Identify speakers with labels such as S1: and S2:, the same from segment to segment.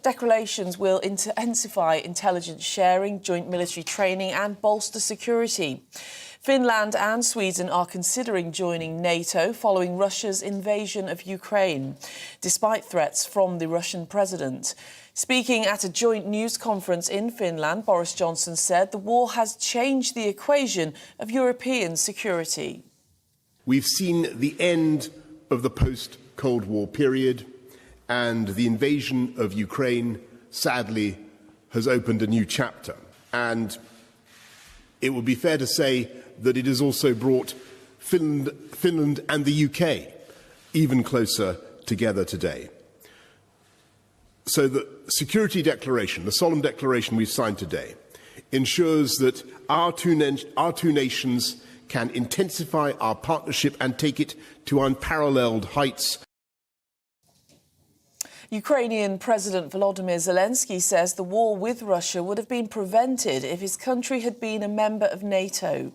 S1: Declarations will intensify intelligence sharing, joint military training and bolster security. Finland and Sweden are considering joining NATO following Russia's invasion of Ukraine, despite threats from the Russian president. Speaking at a joint news conference in Finland, Boris Johnson said the war has changed the equation of European security.
S2: We've seen the end of the post-Cold War period, and the invasion of Ukraine, sadly, has opened a new chapter. And it would be fair to say that it has also brought Finland and the UK even closer together today. So the security declaration, the solemn declaration we've signed today, ensures that our two nations can intensify our partnership and take it to unparalleled heights.
S1: Ukrainian President Volodymyr Zelensky says the war with Russia would have been prevented if his country had been a member of NATO.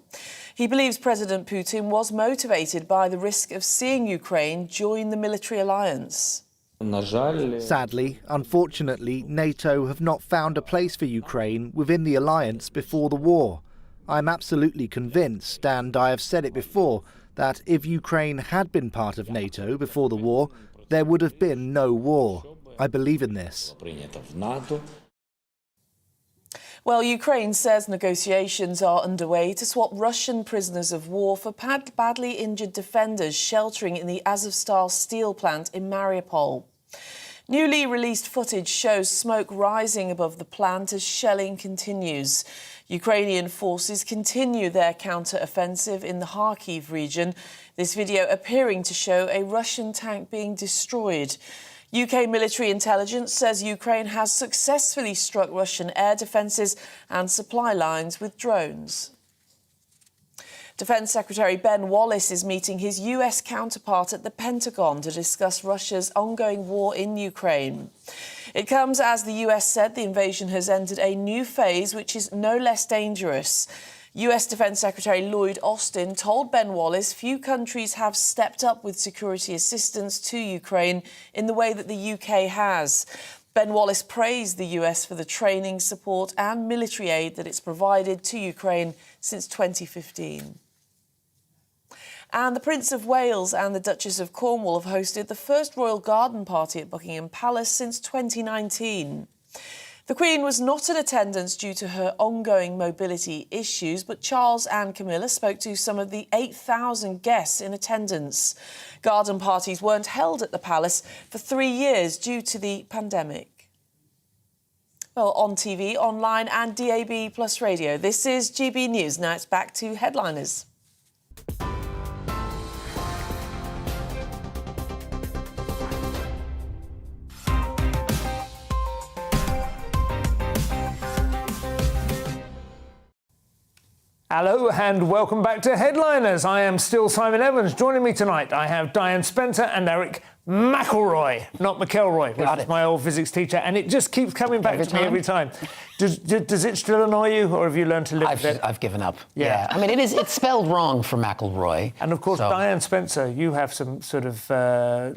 S1: He believes President Putin was motivated by the risk of seeing Ukraine join the military alliance.
S3: Sadly, unfortunately, NATO have not found a place for Ukraine within the alliance before the war. I'm absolutely convinced, and I have said it before, that if Ukraine had been part of NATO before the war, there would have been no war. I believe in this.
S1: Well, Ukraine says negotiations are underway to swap Russian prisoners of war for badly injured defenders sheltering in the Azovstal steel plant in Mariupol. Newly released footage shows smoke rising above the plant as shelling continues. Ukrainian forces continue their counter-offensive in the Kharkiv region, this video appearing to show a Russian tank being destroyed. UK military intelligence says Ukraine has successfully struck Russian air defences and supply lines with drones. Defence Secretary Ben Wallace is meeting his US counterpart at the Pentagon to discuss Russia's ongoing war in Ukraine. It comes as the US said the invasion has entered a new phase which is no less dangerous. US Defence Secretary Lloyd Austin told Ben Wallace few countries have stepped up with security assistance to Ukraine in the way that the UK has. Ben Wallace praised the US for the training, support and military aid that it's provided to Ukraine since 2015. And the Prince of Wales and the Duchess of Cornwall have hosted the first royal garden party at Buckingham Palace since 2019. The Queen was not in attendance due to her ongoing mobility issues, but Charles and Camilla spoke to some of the 8,000 guests in attendance. Garden parties weren't held at the palace for 3 years due to the pandemic. Well, on TV, online and DAB plus radio, this is GB News. Now it's back to headliners.
S4: Hello and welcome back to Headliners. I am still Simon Evans. Joining me tonight, I have Diane Spencer and Eric McElroy, not McElroy, which is my old physics teacher, and it just keeps coming back to me every time. Does it still annoy you, or have you learned to live with it?
S5: I've given up. Yeah. I mean, it's spelled wrong for McElroy.
S4: And of course, Diane Spencer, you have some sort of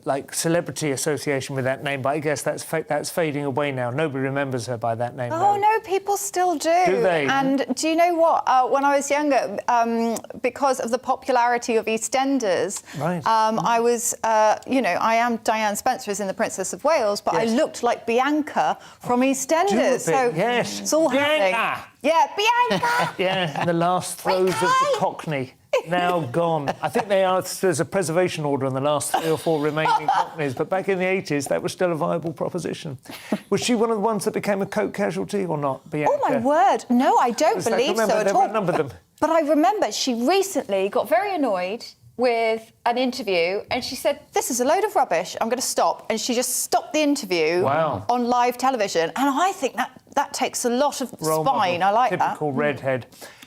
S4: like celebrity association with that name, but I guess that's fading away now. Nobody remembers her by that name.
S6: Oh no, people still do.
S4: Do they?
S6: And do you know what? When I was younger, because of the popularity of EastEnders,
S4: right.
S6: I was, I am Diane Spencer, as in The Princess of Wales, but
S4: yes.
S6: I looked like Bianca from EastEnders.
S4: So
S6: yes, it's all happening. Yeah, Bianca.
S4: Yeah, in the last throes of the Cockney. Now gone. I think there's a preservation order on the last 3 or 4 remaining Cockneys, but back in the 80s, that was still a viable proposition. Was she one of the ones that became a coke casualty or not, Bianca?
S6: Oh, my word. No, I don't believe so at all.
S4: Number them.
S6: But I remember she recently got very annoyed with an interview and she said, this is a load of rubbish, I'm going to stop. And she just stopped the interview on live television. And I think that takes a lot of spine. I like that.
S4: Typical redhead.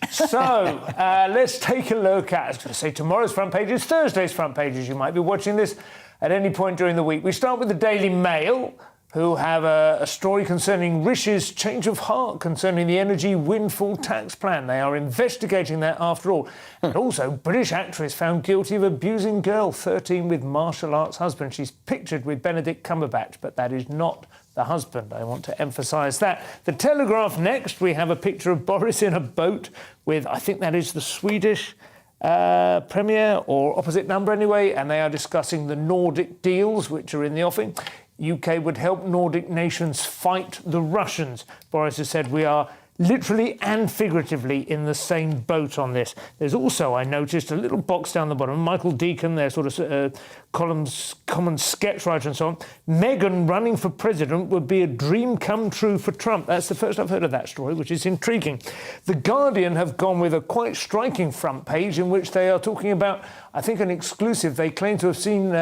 S4: So, let's take a look at, I was going to say tomorrow's front pages, Thursday's front pages. You might be watching this at any point during the week. We start with the Daily Mail, who have a story concerning Rish's change of heart concerning the energy windfall tax plan. They are investigating that after all. And also, British actress found guilty of abusing girl 13 with martial arts husband. She's pictured with Benedict Cumberbatch, but that is not the husband. I want to emphasise that. The Telegraph next, we have a picture of Boris in a boat with, I think that is the Swedish Premier, or opposite number anyway, and they are discussing the Nordic deals which are in the offing. UK would help Nordic nations fight the Russians. Boris has said we are literally and figuratively in the same boat on this. There's also, I noticed, a little box down the bottom. Michael Deacon, their sort of common sketch writer and so on. Meghan running for president would be a dream come true for Trump. That's the first I've heard of that story, which is intriguing. The Guardian have gone with a quite striking front page in which they are talking about, I think, an exclusive. They claim to have seen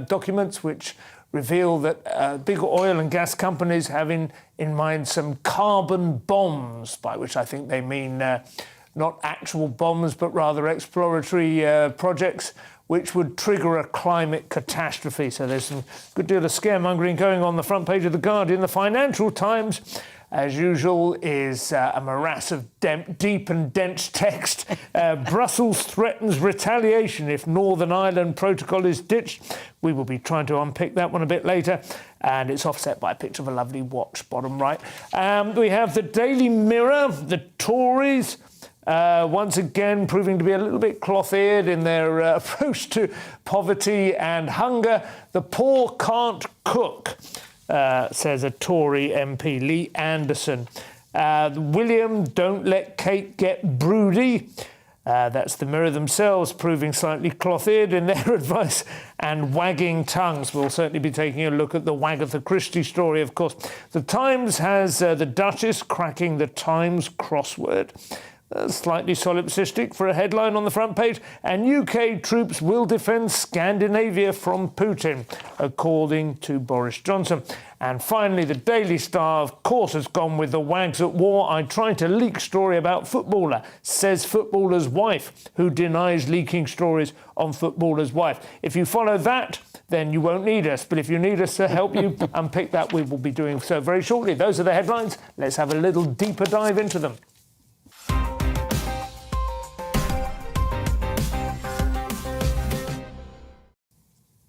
S4: documents which reveal that big oil and gas companies have in mind some carbon bombs, by which I think they mean not actual bombs, but rather exploratory projects which would trigger a climate catastrophe. So there's some good deal of scaremongering going on the front page of The Guardian. The Financial Times, as usual, is a morass of deep and dense text. Brussels threatens retaliation if Northern Ireland protocol is ditched. We will be trying to unpick that one a bit later. And it's offset by a picture of a lovely watch, bottom right. We have the Daily Mirror, the Tories, once again proving to be a little bit cloth-eared in their approach to poverty and hunger. The poor can't cook. Says a Tory MP, Lee Anderson. William, don't let Kate get broody. That's the Mirror themselves proving slightly cloth-eared in their advice. And wagging tongues. We'll certainly be taking a look at the Wagatha Christie story, of course. The Times has the Duchess cracking the Times crossword. Slightly solipsistic for a headline on the front page. And UK troops will defend Scandinavia from Putin, according to Boris Johnson. And finally, the Daily Star, of course, has gone with the wags at war. I tried to leak story about footballer, says footballer's wife, who denies leaking stories on footballer's wife. If you follow that, then you won't need us. But if you need us to help you unpick that, we will be doing so very shortly. Those are the headlines. Let's have a little deeper dive into them.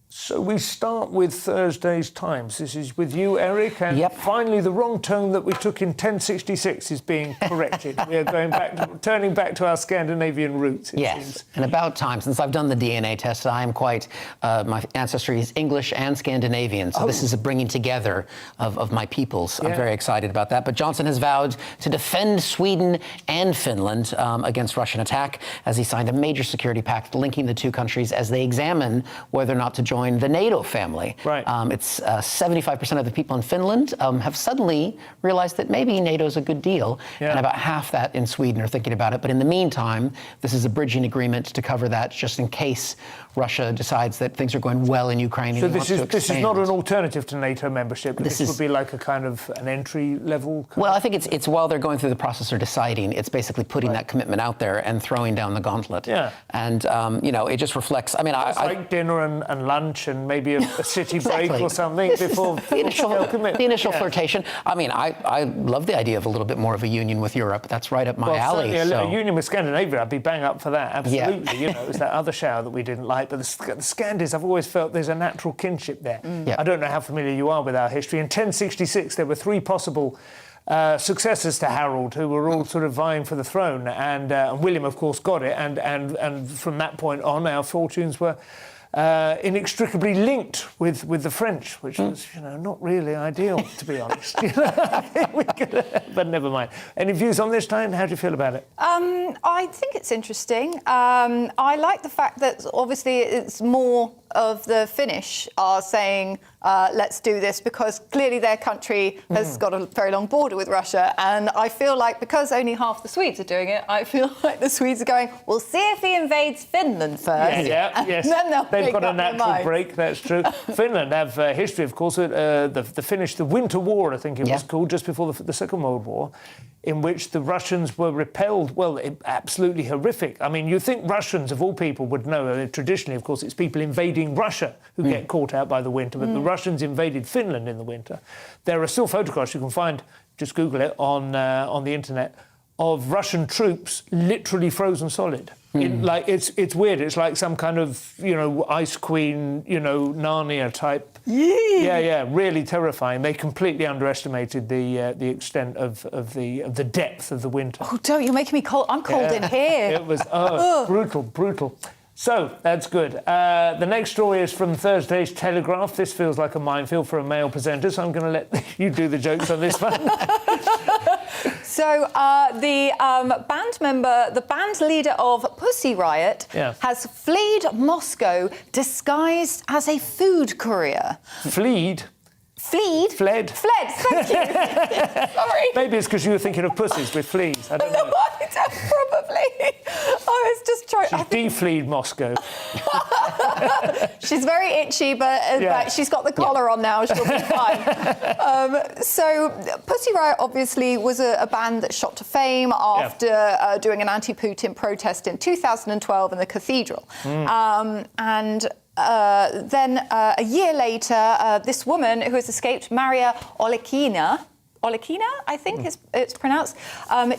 S4: So we start with Thursday's Times. This is with you, Eric, and finally the wrong turn that we took in 1066 is being corrected. We are going back, turning back to our Scandinavian roots, it seems.
S5: And about time. Since I've done the DNA test, I am quite, my ancestry is English and Scandinavian, so this is a bringing together of my peoples. I'm very excited about that. But Johnson has vowed to defend Sweden and Finland against Russian attack, as he signed a major security pact linking the two countries as they examine whether or not to join the NATO family.
S4: Right.
S5: It's 75% of the people in Finland have suddenly realized that maybe NATO is a good deal, and about half that in Sweden are thinking about it. But in the meantime, this is a bridging agreement to cover that, just in case Russia decides that things are going well in Ukraine.
S4: So this is not an alternative to NATO membership. This would be like a kind of an entry level.
S5: Well, I think it's while they're going through the process of deciding, it's basically putting that commitment out there and throwing down the gauntlet.
S4: Yeah.
S5: And it just reflects. I mean,
S4: it's like dinner and lunch and maybe a city break or something before
S5: the initial flirtation. I mean, I love the idea of a little bit more of a union with Europe. That's right up my alley.
S4: A union with Scandinavia, I'd be bang up for that. Absolutely. It was that other shower that we didn't like. But the Scandis, I've always felt there's a natural kinship there. I don't know how familiar you are with our history. In 1066, there were three possible successors to Harold, who were all sort of vying for the throne, and William, of course, got it. And from that point on, our fortunes were inextricably linked with the French, which was, not really ideal, to be honest. But never mind. Any views on this, Diane? How do you feel about it?
S6: I think it's interesting. I like the fact that obviously it's more of the Finnish are saying, let's do this, because clearly their country has got a very long border with Russia. And I feel like because only half the Swedes are doing it, I feel like the Swedes are going, we'll see if he invades Finland first.
S4: Yes.
S6: Then
S4: they've got a natural break, that's true. Finland have history, of course, the Finnish, the Winter War, I think it was called, just before the Second World War, in which the Russians were repelled. Well, absolutely horrific. I mean, you think Russians, of all people, would know. Traditionally, of course, it's people invading Russia who get caught out by the winter, but the Russians invaded Finland in the winter. There are still photographs you can find, just Google it, on the internet, of Russian troops literally frozen solid. It's weird. It's like some kind of, Ice Queen, Narnia type. Yeah, really terrifying. They completely underestimated the extent of the depth of the winter.
S6: Oh, you're making me cold. I'm cold in here.
S4: It was brutal. So, that's good. The next story is from Thursday's Telegraph. This feels like a minefield for a male presenter, so I'm going to let you do the jokes on this one.
S6: So, the band leader of Pussy Riot has fled Moscow disguised as a food courier.
S4: Fled?
S6: Fled, thank you. Sorry.
S4: Maybe it's because you were thinking of pussies with fleas. I don't know.
S6: Probably. I was just trying...
S4: She's de-fleed Moscow.
S6: She's very itchy, but she's got the collar on now. She'll be fine. So Pussy Riot obviously was a band that shot to fame after doing an anti-Putin protest in 2012 in the Cathedral. Then a year later, this woman who has escaped, Maria Olekina, I think it's pronounced,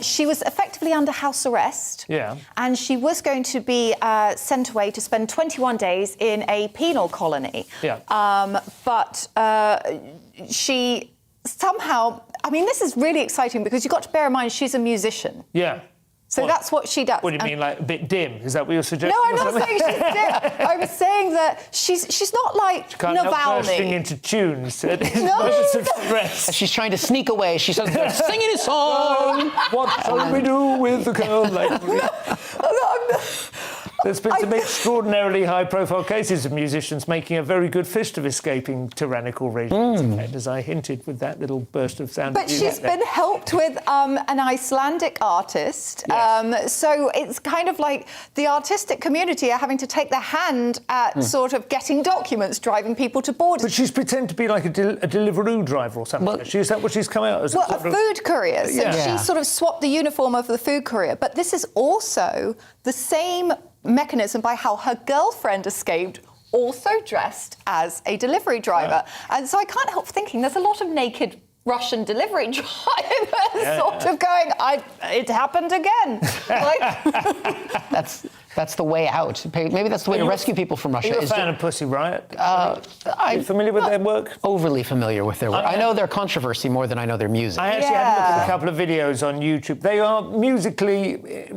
S6: she was effectively under house arrest. Yeah. And she was going to be sent away to spend 21 days in a penal colony. Yeah. But she somehow... I mean, this is really exciting because you've got to bear in mind she's a musician. Yeah. So that's what she does.
S4: What do you mean, like a bit dim? Is that what you're suggesting?
S6: No, I'm not saying she's dim. I was saying that she's not like
S4: she can't help bursting into tunes.
S5: She's trying to sneak away. She's singing a song.
S4: What shall we do with a girl like me? There's been some extraordinarily high-profile cases of musicians making a very good fist of escaping tyrannical regimes, as I hinted with that little burst of sound.
S6: But she's been helped with an Icelandic artist. Yes. So it's kind of like the artistic community are having to take their hand at sort of getting documents, driving people to borders.
S4: But she's pretending to be like a Deliveroo driver or something. Is that what she's come out as?
S6: Well, a food courier. So she sort of swapped the uniform of the food courier. But this is also the same mechanism by how her girlfriend escaped, also dressed as a delivery driver. And so I can't help thinking there's a lot of naked Russian delivery drivers sort of going, it happened again.
S5: That's the way out. Maybe that's the way to rescue people from Russia.
S4: Are you a fan of Pussy Riot? Are you familiar with their work?
S5: Overly familiar with their work. I know their controversy more than I know their music.
S4: I actually had a look at a couple of videos on YouTube. They are musically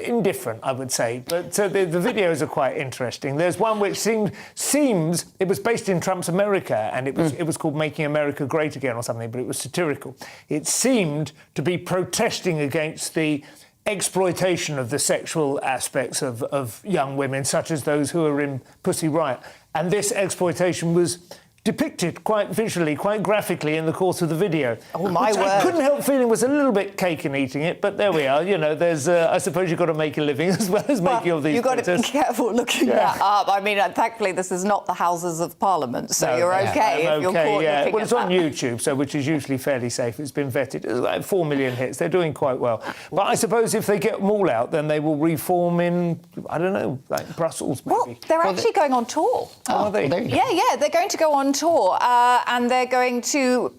S4: indifferent, I would say, but the videos are quite interesting. There's one which seems it was based in Trump's America, and it was called Making America Great Again or something, but it was satirical. It seemed to be protesting against the exploitation of the sexual aspects of young women, such as those who are in Pussy Riot. And this exploitation was depicted quite visually, quite graphically in the course of the video.
S6: Oh, my word.
S4: I couldn't help feeling was a little bit cake and eating it, but there we are. There's, I suppose you've got to make a living as well as making all these
S6: You've got to be careful looking that up. I mean, thankfully, this is not the Houses of Parliament, so you're okay if you're caught looking at that.
S4: Well, it's on YouTube, so which is usually fairly safe. It's been vetted. It's like 4 million hits. They're doing quite well. But I suppose if they get them all out, then they will reform in, I don't know, like Brussels, maybe.
S6: Well, they're actually going on tour.
S4: Oh, are they?
S6: Yeah, they're going to go on tour. And they're going to,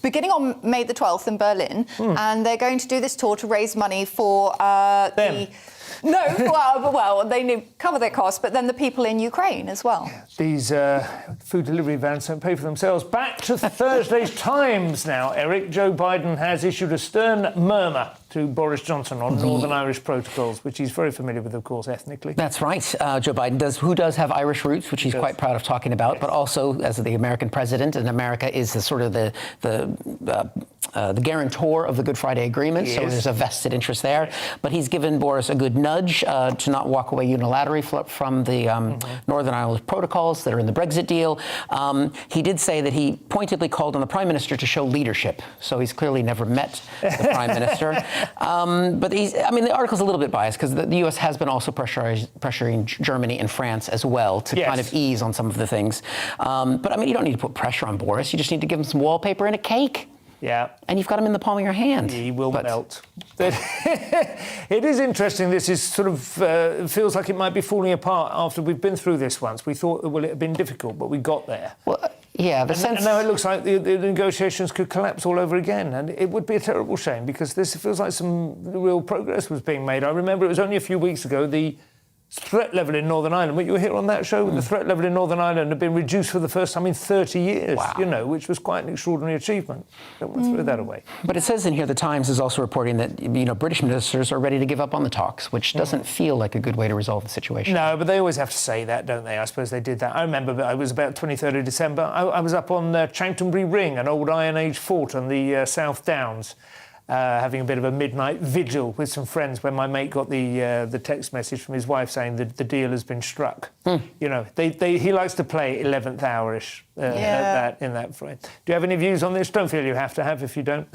S6: beginning on May the 12th in Berlin, and they're going to do this tour to raise money for
S4: them.
S6: No, well, they cover their costs, but then the people in Ukraine as well.
S4: These food delivery vans don't pay for themselves. Back to Thursday's Times now, Eric. Joe Biden has issued a stern murmur to Boris Johnson on Northern Irish protocols, which he's very familiar with, of course, ethnically.
S5: That's right. Joe Biden does have Irish roots, which he's quite proud of talking about, but also as the American president, and America is the guarantor of the Good Friday Agreement, so there's a vested interest there. But he's given Boris a good nudge to not walk away unilaterally from the Northern Ireland protocols that are in the Brexit deal. He did say that he pointedly called on the Prime Minister to show leadership, so he's clearly never met the Prime Minister. But the article's a little bit biased because the U.S. has been also pressuring Germany and France as well to kind of ease on some of the things. But I mean, you don't need to put pressure on Boris. You just need to give him some wallpaper and a cake. Yeah. And you've got him in the palm of your hand.
S4: He will melt. It is interesting. This is sort of feels like it might be falling apart after we've been through this once. We thought, well, it had been difficult, but we got there.
S5: Well, Yeah,
S4: and now it looks like the negotiations could collapse all over again, and it would be a terrible shame because this feels like some real progress was being made. I remember it was only a few weeks ago the threat level in Northern Ireland. Were you here on that show? The threat level in Northern Ireland had been reduced for the first time in 30 years, which was quite an extraordinary achievement. Don't want to throw that away.
S5: But it says in here, the Times is also reporting that, British ministers are ready to give up on the talks, which doesn't feel like a good way to resolve the situation.
S4: No, but they always have to say that, don't they? I suppose they did that. I remember it was about 23rd of December. I was up on Chanctonbury Ring, an old Iron Age fort on the South Downs, having a bit of a midnight vigil with some friends when my mate got the text message from his wife saying that the deal has been struck. He likes to play 11th hour-ish in that frame. Do you have any views on this? Don't feel you have to have if you don't.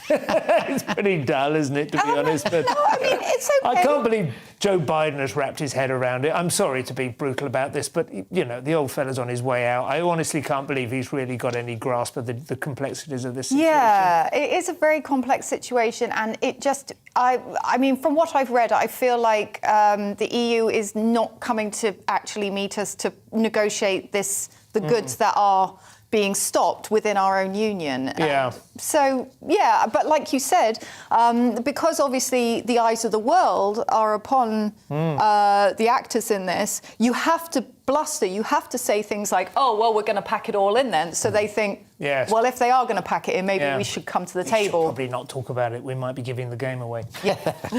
S4: It's pretty dull, isn't it, to be honest? But
S6: no, I mean, it's okay.
S4: I can't believe Joe Biden has wrapped his head around it. I'm sorry to be brutal about this, but, the old fella's on his way out. I honestly can't believe he's really got any grasp of the complexities of this situation.
S6: Yeah, it is a very complex situation, and it just... I mean, from what I've read, I feel like the EU is not coming to actually meet us to negotiate the goods that are being stopped within our own union. But like you said, because obviously the eyes of the world are upon the actors in this, you have to bluster, you have to say things like, oh, well, we're going to pack it all in then. So they think, well, if they are going to pack it in, maybe we should come to the table.
S4: Should probably not talk about it. We might be giving the game away.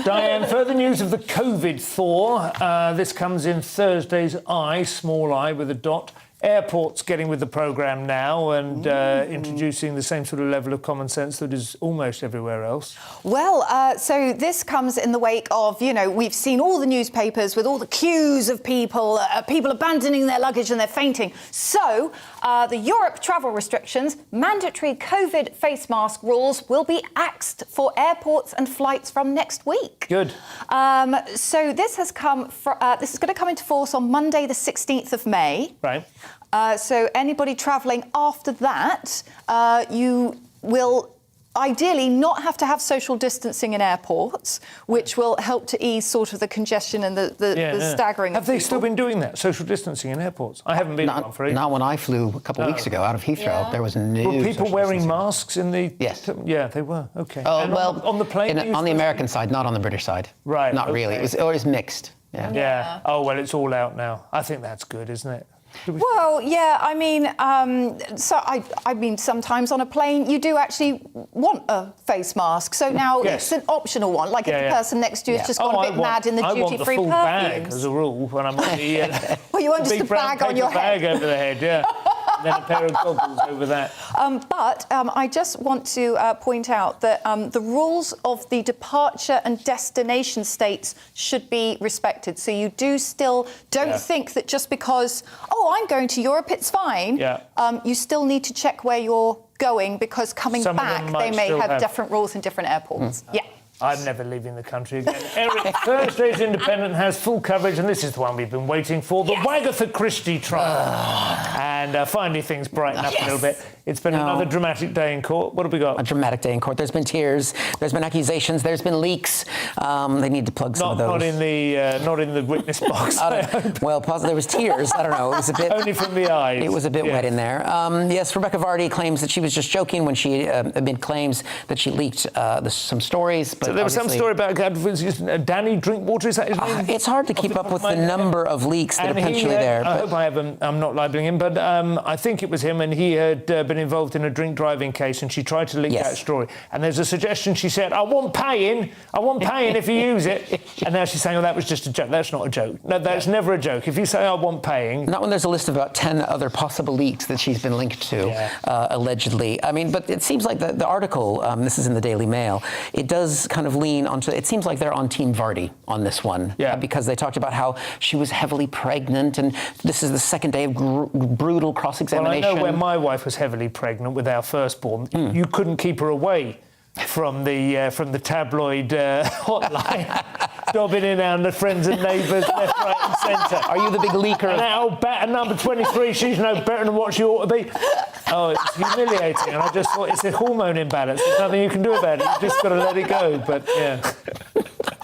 S4: Diane, further news of the COVID thaw. This comes in Thursday's Eye, small I with a dot. Airports getting with the programme now and introducing the same sort of level of common sense that is almost everywhere else. Well,
S6: so this comes in the wake of, we've seen all the newspapers with all the queues of people abandoning their luggage and they're fainting. So the Europe travel restrictions, mandatory COVID face mask rules will be axed for airports and flights from next week.
S4: Good.
S6: So this is going to come into force on Monday, the 16th of May.
S4: Right.
S6: So anybody travelling after that, you will ideally not have to have social distancing in airports, which will help to ease sort of the congestion and the staggering of people.
S4: Have they still been doing that, social distancing in airports? I haven't been on for ages.
S5: Not when I flew a couple of weeks ago out of Heathrow. There was no
S4: Were people wearing masks in the...
S5: Yes.
S4: Yeah, they were. OK.
S5: Oh, well,
S4: on the plane?
S5: On the American side, not on the British side.
S4: Right.
S5: Not really. It was mixed.
S4: Yeah. Oh, well, it's all out now. I think that's good, isn't it?
S6: Well, yeah, I mean, sometimes on a plane you do actually want a face mask. So now it's an optional one, like if the person next to you has just gone a bit mad in the duty-free perfumes.
S4: I want the full bag, as a rule, when I'm on the...
S6: well, you want just a bag on your head.
S4: Bag over the head, and then a pair of goggles over that.
S6: But I just want to point out that the rules of the departure and destination states should be respected. So you don't think that just because, I'm going to Europe, it's fine. You still need to check where you're going because coming back, they may have different rules in different airports.
S4: I'm never leaving the country again. Eric, Thursday's Independent has full coverage, and this is the one we've been waiting for, the Wagatha Christie trial. And finally things brighten up a little bit. It's been another dramatic day in court. What have we got?
S5: A dramatic day in court. There's been tears, there's been accusations, there's been leaks. They need to plug some of those.
S4: Not in the witness box.
S5: Well, there was tears. I don't know. It was a bit...
S4: Only from the eyes.
S5: It was a bit wet in there. Yes, Rebecca Vardy claims that she was just joking when she made claims that she leaked some stories. But
S4: so there was some story about Danny Drinkwater, is that his name?
S5: It's hard to keep up with the number of leaks that are potentially there.
S4: I hope I'm not libeling him, but I think it was him, and he had been involved in a drink driving case, and she tried to leak that story. And there's a suggestion, she said, I want paying if you use it. And now she's saying, that was just a joke. That's not a joke. No, that's never a joke. If you say I want paying...
S5: Not when there's a list of about 10 other possible leaks that she's been linked to, allegedly. I mean, but it seems like the article, this is in the Daily Mail, it does kind of lean onto... It seems like they're on Team Vardy on this one. Because they talked about how she was heavily pregnant, and this is the second day of brutal cross-examination.
S4: Well, I know when my wife was heavily pregnant with our firstborn, you couldn't keep her away from the tabloid hotline, dobbing in on the friends and neighbours left, right and centre.
S5: Are you the big leaker?
S4: And that old bat at number 23, she's no better than what she ought to be. Oh, it's humiliating. And I just thought, it's a hormone imbalance. There's nothing you can do about it. You've just got to let it go. But,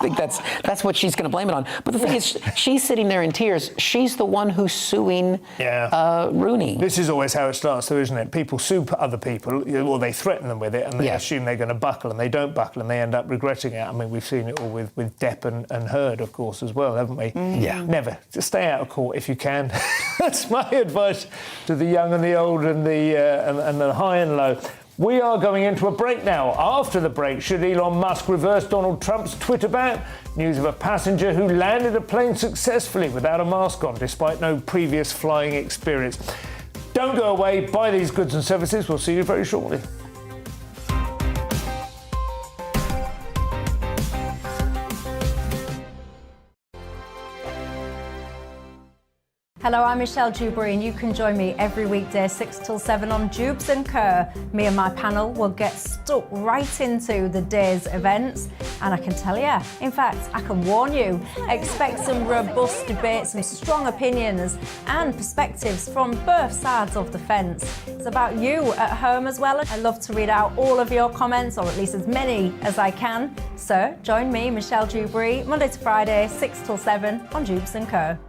S5: think that's what she's going to blame it on. But the thing is, she's sitting there in tears. She's the one who's suing Rooney.
S4: This is always how it starts, though, isn't it? People sue other people, or they threaten them with it, and they assume they're going to buckle, and they don't buckle, and they end up regretting it. I mean, we've seen it all with Depp and Heard, of course, as well, haven't we?
S5: Yeah.
S4: Never. Just stay out of court if you can. That's my advice to the young and the old and the high and low. We are going into a break now. After the break, should Elon Musk reverse Donald Trump's Twitter ban? News of a passenger who landed a plane successfully without a mask on, despite no previous flying experience. Don't go away. Buy these goods and services. We'll see you very shortly.
S7: Hello, I'm Michelle Dewberry, and you can join me every weekday 6 till 7 on Jubes and Kerr. Me and my panel will get stuck right into the day's events, and I can tell you, in fact, I can warn you, expect some robust debate, some strong opinions and perspectives from both sides of the fence. It's about you at home as well. I love to read out all of your comments, or at least as many as I can. So join me, Michelle Dewberry, Monday to Friday, 6 till 7 on Jubes and Kerr.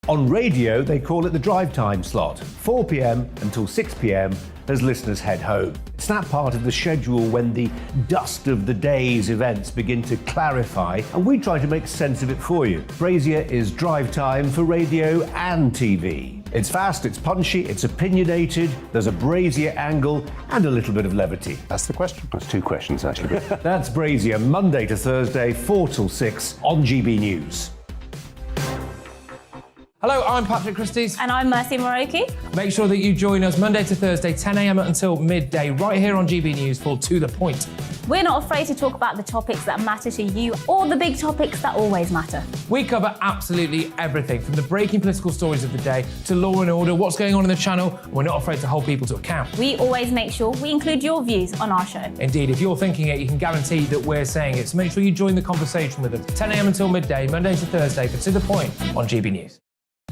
S8: On radio, they call it the drive time slot, 4 p.m. until 6 p.m. as listeners head home. It's that part of the schedule when the dust of the day's events begin to clarify, and we try to make sense of it for you. Brazier is drive time for radio and TV. It's fast, it's punchy, it's opinionated, there's a Brazier angle and a little bit of levity.
S9: That's the question. That's two questions, actually.
S8: That's Brazier, Monday to Thursday, 4 till 6 on GB News.
S10: Hello, I'm Patrick Christie's.
S11: And I'm Mercy Moroki.
S10: Make sure that you join us Monday to Thursday, 10 a.m. until midday, right here on GB News for To The Point.
S11: We're not afraid to talk about the topics that matter to you or the big topics that always matter.
S10: We cover absolutely everything, from the breaking political stories of the day to law and order, what's going on in the channel. We're not afraid to hold people to account.
S11: We always make sure we include your views on our show.
S10: Indeed, if you're thinking it, you can guarantee that we're saying it. So make sure you join the conversation with us, 10 a.m. until midday, Monday to Thursday for To The Point on GB News.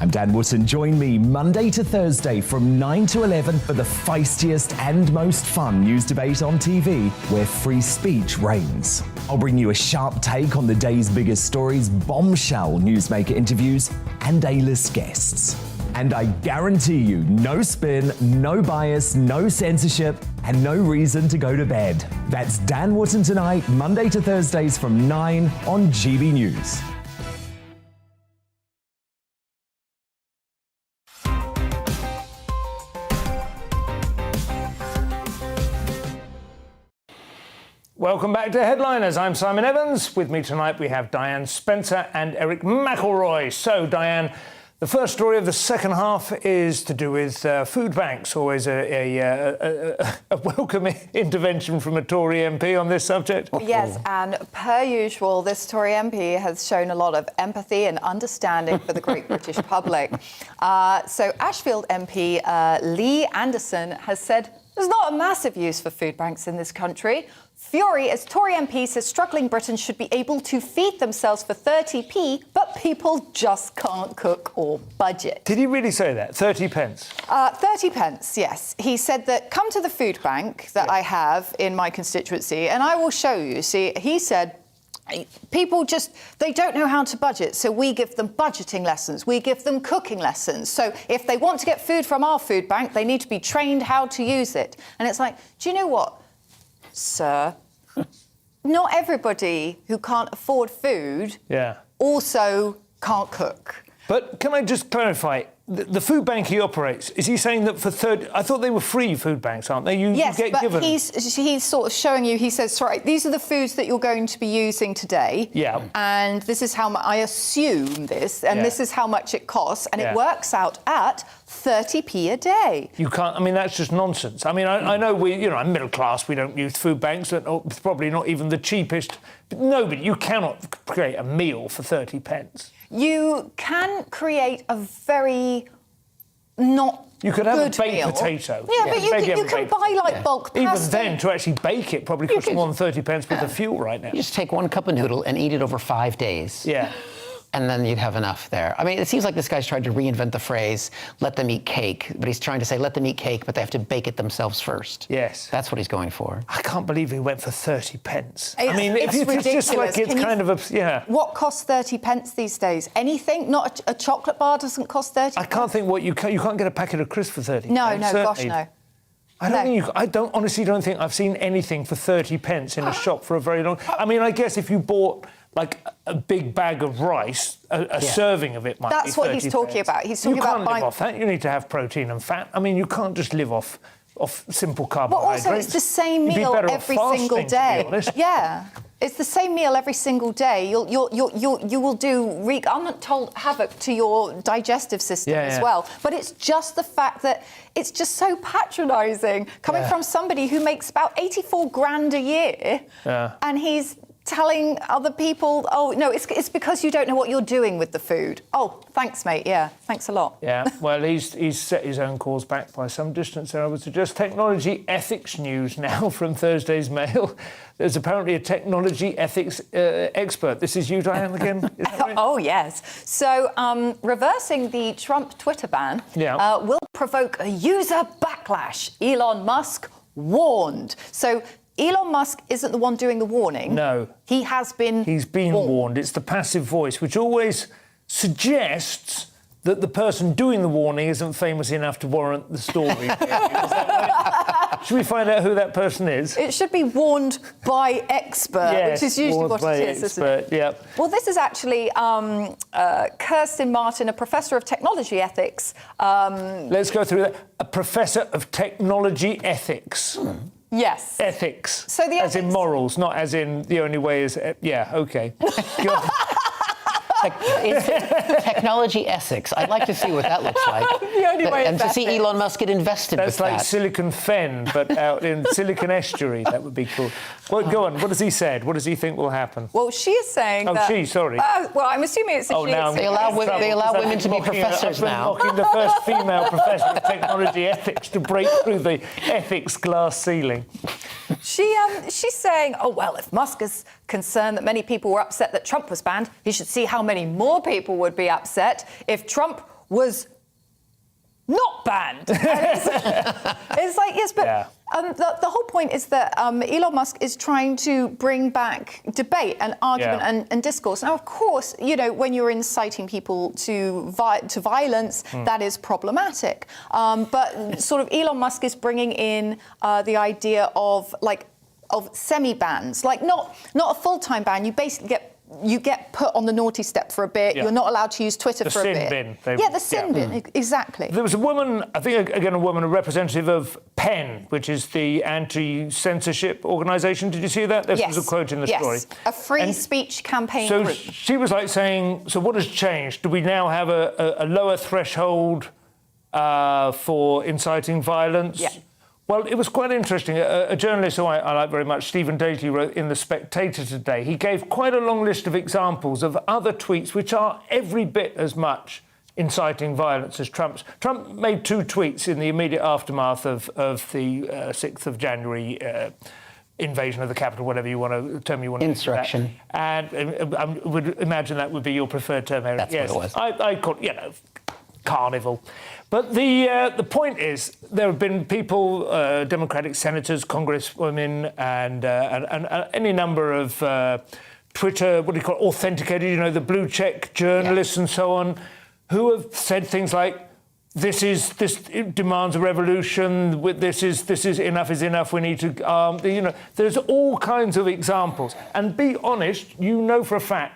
S12: I'm Dan Wootton. Join me Monday to Thursday from 9 to 11 for the feistiest and most fun news debate on TV, where free speech reigns. I'll bring you a sharp take on the day's biggest stories, bombshell newsmaker interviews, and A-list guests. And I guarantee you, no spin, no bias, no censorship, and no reason to go to bed. That's Dan Wootton Tonight, Monday to Thursdays from 9 on GB News.
S4: Welcome back to Headliners. I'm Simon Evans. With me tonight we have Diane Spencer and Eric McElroy. So, Diane, the first story of the second half is to do with food banks. Always a welcome intervention from a Tory MP on this subject.
S6: Yes, and per usual, this Tory MP has shown a lot of empathy and understanding for the great British public. So Ashfield MP Lee Anderson has said there's not a massive use for food banks in this country. Fury as Tory MP says struggling Britons should be able to feed themselves for 30p, but people just can't cook or budget.
S4: Did he really say that? 30 pence?
S6: 30 pence, yes. He said that come to the food bank that I have in my constituency and I will show you. See, he said people they don't know how to budget, so we give them budgeting lessons, we give them cooking lessons. So if they want to get food from our food bank, they need to be trained how to use it. And it's like, do you know what? Sir, not everybody who can't afford food also can't cook.
S4: But can I just clarify, the food bank he operates, is he saying that for I thought they were free food banks, aren't they?
S6: Yes,
S4: get
S6: but
S4: given...
S6: he's sort of showing you, he says, right, these are the foods that you're going to be using today.
S4: Yeah.
S6: And this is how much, I assume this, and this is how much it costs, and it works out at 30p a day.
S4: You can't, I mean, that's just nonsense. I mean, I know I'm middle class, we don't use food banks, it's probably not even the cheapest. But no, but you cannot create a meal for 30 pence.
S6: You can create a very not
S4: You could have a baked
S6: meal.
S4: potato.
S6: Yeah, but you can buy like bulk pasta.
S4: Even then, to actually bake it probably costs more than 30 pence worth of fuel right now.
S5: You just take one cup of noodle and eat it over 5 days.
S4: Yeah.
S5: And then you'd have enough there. I mean, it seems like this guy's tried to reinvent the phrase, let them eat cake. But he's trying to say, let them eat cake, but they have to bake it themselves first.
S4: Yes.
S5: That's what he's going for.
S4: I can't believe he went for 30 pence.
S6: I mean,
S4: it's just like it's kind of a... Yeah.
S6: What costs 30 pence these days? Anything? Not a chocolate bar doesn't cost 30 pence?
S4: I can't think what you can't get a packet of crisps for 30
S6: No,
S4: pence.
S6: gosh, no.
S4: I honestly don't think I've seen anything for 30 pence in a shop for a very long... I mean, I guess if you bought, like, a big bag of rice, a serving of it might be 30
S6: That's what he's talking about. He's talking about
S4: You can't live off that. You need to have protein and fat. I mean, you can't just live off simple carbohydrates.
S6: But also, it's the same meal every single day. Yeah. It's the same meal every single day. You will do, I'm not told, havoc to your digestive system as well. But it's just the fact that it's just so patronising coming from somebody who makes about 84 grand a year, and he's telling other people, oh, no, it's because you don't know what you're doing with the food. Oh, thanks, mate. Yeah, thanks a lot.
S4: Yeah, well, he's set his own cause back by some distance there, I would suggest. Technology ethics news now from Thursday's Mail. There's apparently a technology ethics expert. This is you, Diane, again? Is that right?
S6: Oh, yes. So, reversing the Trump Twitter ban will provoke a user backlash. Elon Musk warned. So, Elon Musk isn't the one doing the warning.
S4: No.
S6: He has been
S4: He's been warned. It's the passive voice, which always suggests that the person doing the warning isn't famous enough to warrant the story. Is that right? Should we find out who that person is?
S6: It should be warned by expert, which is usually what it is, isn't it?
S4: Yep.
S6: Well, this is actually Kirsten Martin, a professor of technology ethics.
S4: Let's go through that. A professor of technology ethics.
S6: Yes.
S4: Ethics.
S6: So the
S4: as in morals, not as in the only way is... yeah, OK.
S5: Technology ethics. I'd like to see what that looks like.
S6: The only way
S5: and to see Elon Musk get invested with that.
S4: That's like Silicon Fen, but out in Silicon Estuary. That would be cool. Well, go on. What has he said? What does he think will happen?
S6: Well, she is saying that...
S4: she, sorry.
S6: Well, I'm assuming it's a she.
S5: Now they allow women to be professors now.
S4: Mocking the first female professor of technology ethics to break through the ethics glass ceiling.
S6: She's saying, oh, well, if Musk is concerned that many people were upset that Trump was banned, he should see how many more people would be upset if Trump was not banned. It's like, yes, but the whole point is that Elon Musk is trying to bring back debate and argument and discourse. Now, of course, you know, when you're inciting people to violence, that is problematic. But sort of Elon Musk is bringing in the idea of semi-bans, like not a full-time ban. You basically get put on the naughty step for a bit. You're not allowed to use Twitter for a bit.
S4: The sin bin.
S6: The sin bin, exactly.
S4: There was a woman, I think, again, a representative of PEN, which is the anti-censorship organisation. Did you see that? This was a quote in the story.
S6: A free speech campaign
S4: so
S6: group.
S4: She was like saying, so what has changed? Do we now have a lower threshold for inciting violence?
S6: Yeah.
S4: Well, it was quite interesting. A journalist who I like very much, Stephen Daley, wrote in The Spectator today. He gave quite a long list of examples of other tweets which are every bit as much inciting violence as Trump's. Trump made 2 tweets in the immediate aftermath of the 6th of January invasion of the Capitol, whatever you want to term you want to use.
S5: Insurrection.
S4: And I would imagine that would be your preferred term, Eric.
S5: That's
S4: yes,
S5: what it was.
S4: I call it, carnival. But the point is, there have been people, Democratic senators, congresswomen, and any number of Twitter, what do you call it, authenticated, you know, the blue check journalists and so on, who have said things like, this demands a revolution. This is enough is enough. We need to, you know, there's all kinds of examples. And be honest, you know for a fact,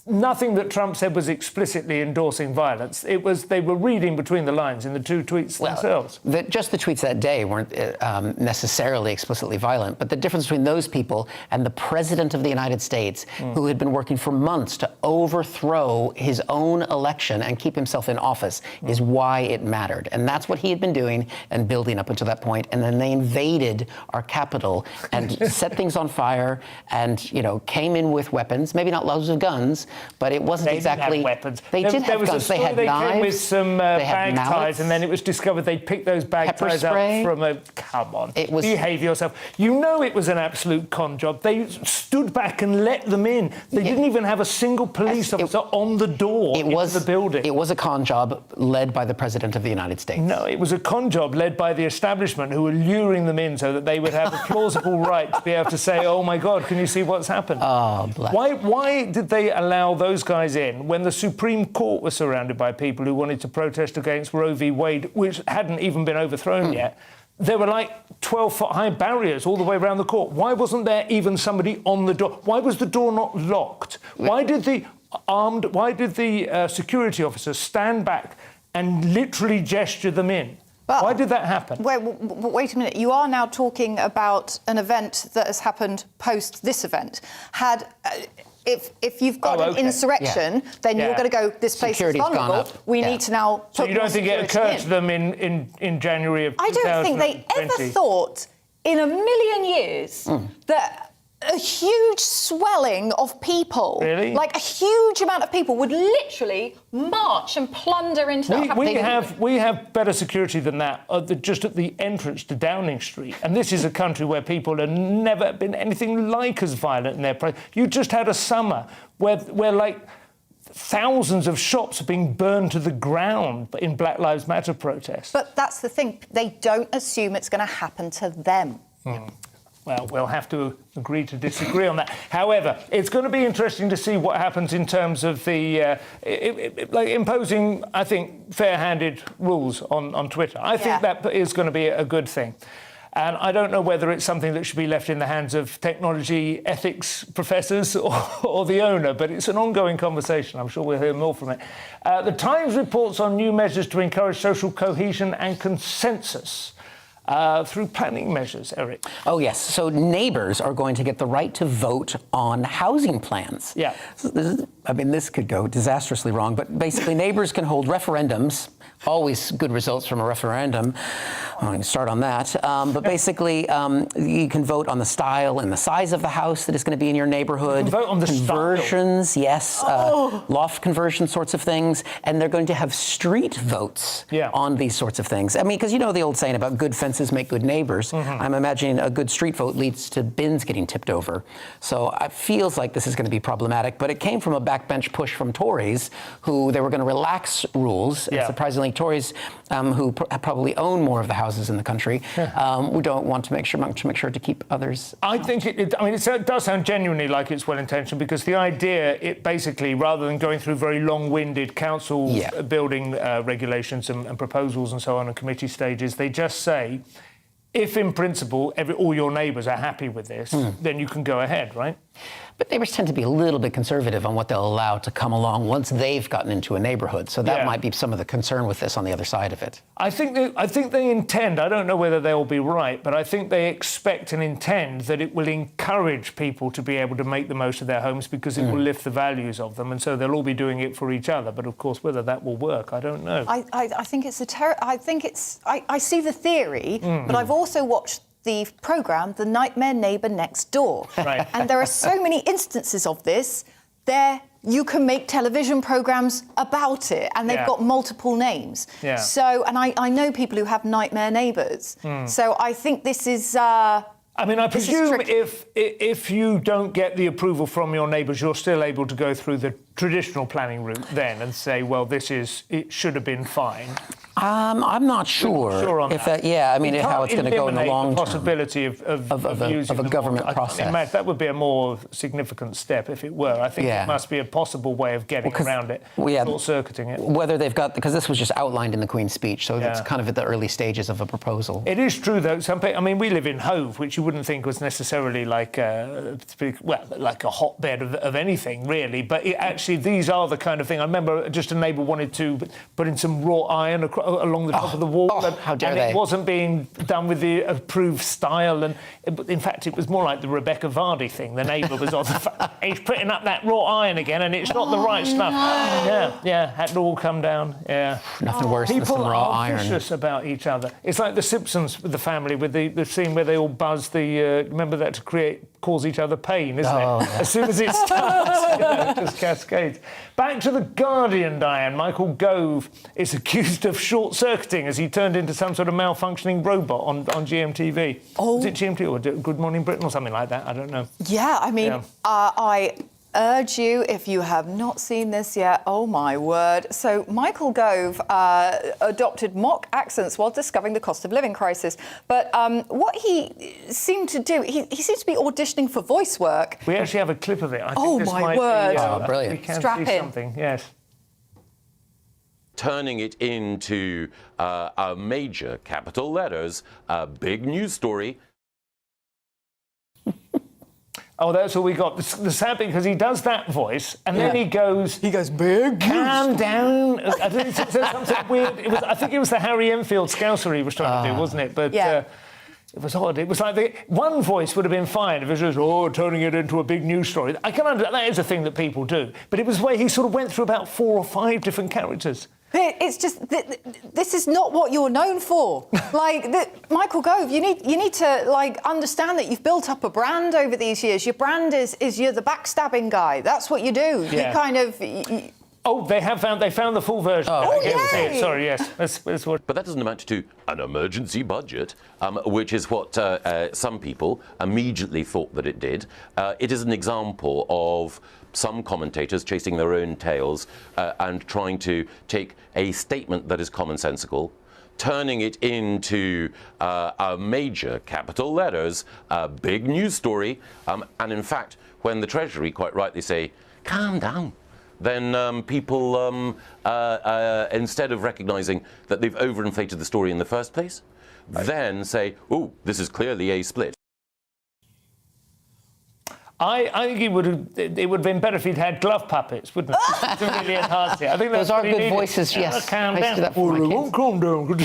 S4: nothing that Trump said was explicitly endorsing violence. It was they were reading between the lines in the 2 tweets themselves.
S5: Just the tweets that day weren't necessarily explicitly violent, but the difference between those people and the president of the United States, who had been working for months to overthrow his own election and keep himself in office, is why it mattered. And that's what he had been doing and building up until that point. And then they invaded our Capitol and set things on fire and, you know, came in with weapons, maybe not loads of guns, but it wasn't exactly.
S4: Didn't have weapons.
S5: They did have guns. They had knives.
S4: Came with some bag ties,
S5: mallets.
S4: and then it was discovered they picked those bag
S5: Pepper
S4: ties
S5: spray.
S4: up from a. Come on,
S5: It was.
S4: Behave yourself. You know it was an absolute con job. They stood back and let them in. They didn't even have a single police officer on the door into the building.
S5: It was a con job led by the President of the United States.
S4: No, it was a con job led by the establishment who were luring them in so that they would have a plausible right to be able to say, oh, my God, can you see what's happened?
S5: Oh, bless.
S4: Why did they allow those guys in when the Supreme Court was surrounded by people who wanted to protest against Roe v. Wade, which hadn't even been overthrown yet? There were like 12-foot high barriers all the way around the court. Why wasn't there even somebody on the door? Why was the door not locked? Why did the security officers stand back and literally gesture them in?
S6: But
S4: why did that happen?
S6: Wait a minute. You are now talking about an event that has happened post this event. If you've got an insurrection, then you're going to go, this place is vulnerable. We need to now put
S4: So you don't think it occurred
S6: in.
S4: to them in January of 2020?
S6: I don't think they ever thought in a million years that a huge swelling of people, like a huge amount of people, would literally march and plunder into that.
S4: We have better security than that, just at the entrance to Downing Street. And this is a country where people have never been anything like as violent in their protest. You just had a summer where like thousands of shops are being burned to the ground in Black Lives Matter protests.
S6: But that's the thing. They don't assume it's going to happen to them.
S4: Well, we'll have to agree to disagree on that. However, it's going to be interesting to see what happens in terms of the like imposing, I think, fair-handed rules on Twitter. I think that is going to be a good thing. And I don't know whether it's something that should be left in the hands of technology ethics professors or the owner, but it's an ongoing conversation. I'm sure we'll hear more from it. The Times reports on new measures to encourage social cohesion and consensus. Through planning measures, Eric.
S5: Oh, yes. So neighbours are going to get the right to vote on housing plans.
S4: Yeah.
S5: So this could go disastrously wrong, but basically neighbours can hold referendums. Always good results from a referendum. I'm going to start on that. But basically, you can vote on the style and the size of the house that is going to be in your neighborhood.
S4: You can vote on the
S5: conversions, yes. Loft conversion sorts of things. And they're going to have street votes on these sorts of things. I mean, because you know the old saying about good fences make good neighbors. I'm imagining a good street vote leads to bins getting tipped over. So it feels like this is going to be problematic. But it came from a backbench push from Tories, who they were going to relax rules. And surprisingly, Tories, who probably own more of the houses in the country, we don't want to make sure to keep others.
S4: I think it does sound genuinely like it's well-intentioned, because the idea, it basically, rather than going through very long-winded council building regulations and proposals and so on and committee stages, they just say, if in principle all your neighbours are happy with this, then you can go ahead, right?
S5: But neighbours tend to be a little bit conservative on what they'll allow to come along once they've gotten into a neighbourhood. So that might be some of the concern with this on the other side of it.
S4: I think they intend, I don't know whether they'll be right, but I think they expect and intend that it will encourage people to be able to make the most of their homes, because it will lift the values of them, and so they'll all be doing it for each other. But of course, whether that will work, I don't know.
S6: I think it's I see the theory, but I've also watched the programme, The Nightmare Neighbour Next Door.
S4: Right.
S6: And there are so many instances of this. You can make television programmes about it, and they've got multiple names.
S4: Yeah.
S6: So, and I know people who have nightmare neighbours. So I think this is...
S4: I mean, I presume if you don't get the approval from your neighbours, you're still able to go through the traditional planning route then and say, well, it should have been fine.
S5: I'm not sure.
S4: On
S5: if
S4: that.
S5: I mean, how it's going to go in the long term.
S4: The possibility of
S5: a government process.
S4: That would be a more significant step if it were. I think it must be a possible way of getting around it, short-circuiting it.
S5: Whether they've got, because this was just outlined in the Queen's speech, so it's kind of at the early stages of a proposal.
S4: It is true, though. We live in Hove, which you wouldn't think was necessarily like a hotbed of anything, really. But these are the kind of thing. I remember just a neighbour wanted to put in some wrought iron along the top of the wall.
S5: How dare
S4: and
S5: they?
S4: It wasn't being done with the approved style. And in fact, it was more like the Rebecca Vardy thing. The neighbour was on he's putting up that wrought iron again, and it's not the right stuff. Yeah, had to all come down. Yeah.
S5: Nothing worse than some raw iron.
S4: People are vicious about each other. It's like The Simpsons with the family, with the scene where they all buzz the... remember that to cause each other pain, isn't it?
S5: Yeah.
S4: As soon as it starts, it just cascades. Back to The Guardian, Diane. Michael Gove is accused of short-circuiting as he turned into some sort of malfunctioning robot on GMTV. Was it GMTV or Good Morning Britain or something like that? I don't know.
S6: Yeah, I mean, I urge you, if you have not seen this yet, oh my word. So Michael Gove adopted mock accents while discovering the cost of living crisis. But what he seemed to do, he seems to be auditioning for voice work.
S4: We actually have a clip of it. I think this
S6: my
S4: might
S6: word.
S4: Be,
S5: brilliant.
S4: We can
S6: Strap
S4: see
S6: in.
S4: something, yes.
S13: Turning it into a major capital letters, a big news story.
S4: Oh, that's all we got. The sad thing, because he does that voice, and then he goes...
S6: He goes, big
S4: calm down. I think he said something weird. I think it was the Harry Enfield Scouser he was trying to do, wasn't it? But it was odd. It was like one voice would have been fine if it was just, turning it into a big news story. I can understand that is a thing that people do. But it was the way he sort of went through about 4 or 5 different characters.
S6: It's just this is not what you're known for. Michael Gove, you need to understand that you've built up a brand over these years. Your brand is you're the backstabbing guy. That's what you do.
S4: Yeah.
S6: You kind of.
S4: They found the full version.
S6: Yay!
S4: Sorry, yes. That's what.
S13: But that doesn't amount to an emergency budget, which is what some people immediately thought that it did. It is an example of some commentators chasing their own tails and trying to take a statement that is commonsensical, turning it into a major capital letters, a big news story, and in fact, when the Treasury quite rightly say, calm down, then people, instead of recognising that they've overinflated the story in the first place, then say, this is clearly a split.
S4: I think it would have been better if he'd had glove puppets, wouldn't it? To really enhance it. I think
S5: those are good voices, yes.
S4: Calm
S5: I used to do
S4: down.
S5: that for my kids.
S4: Calm down.
S6: Why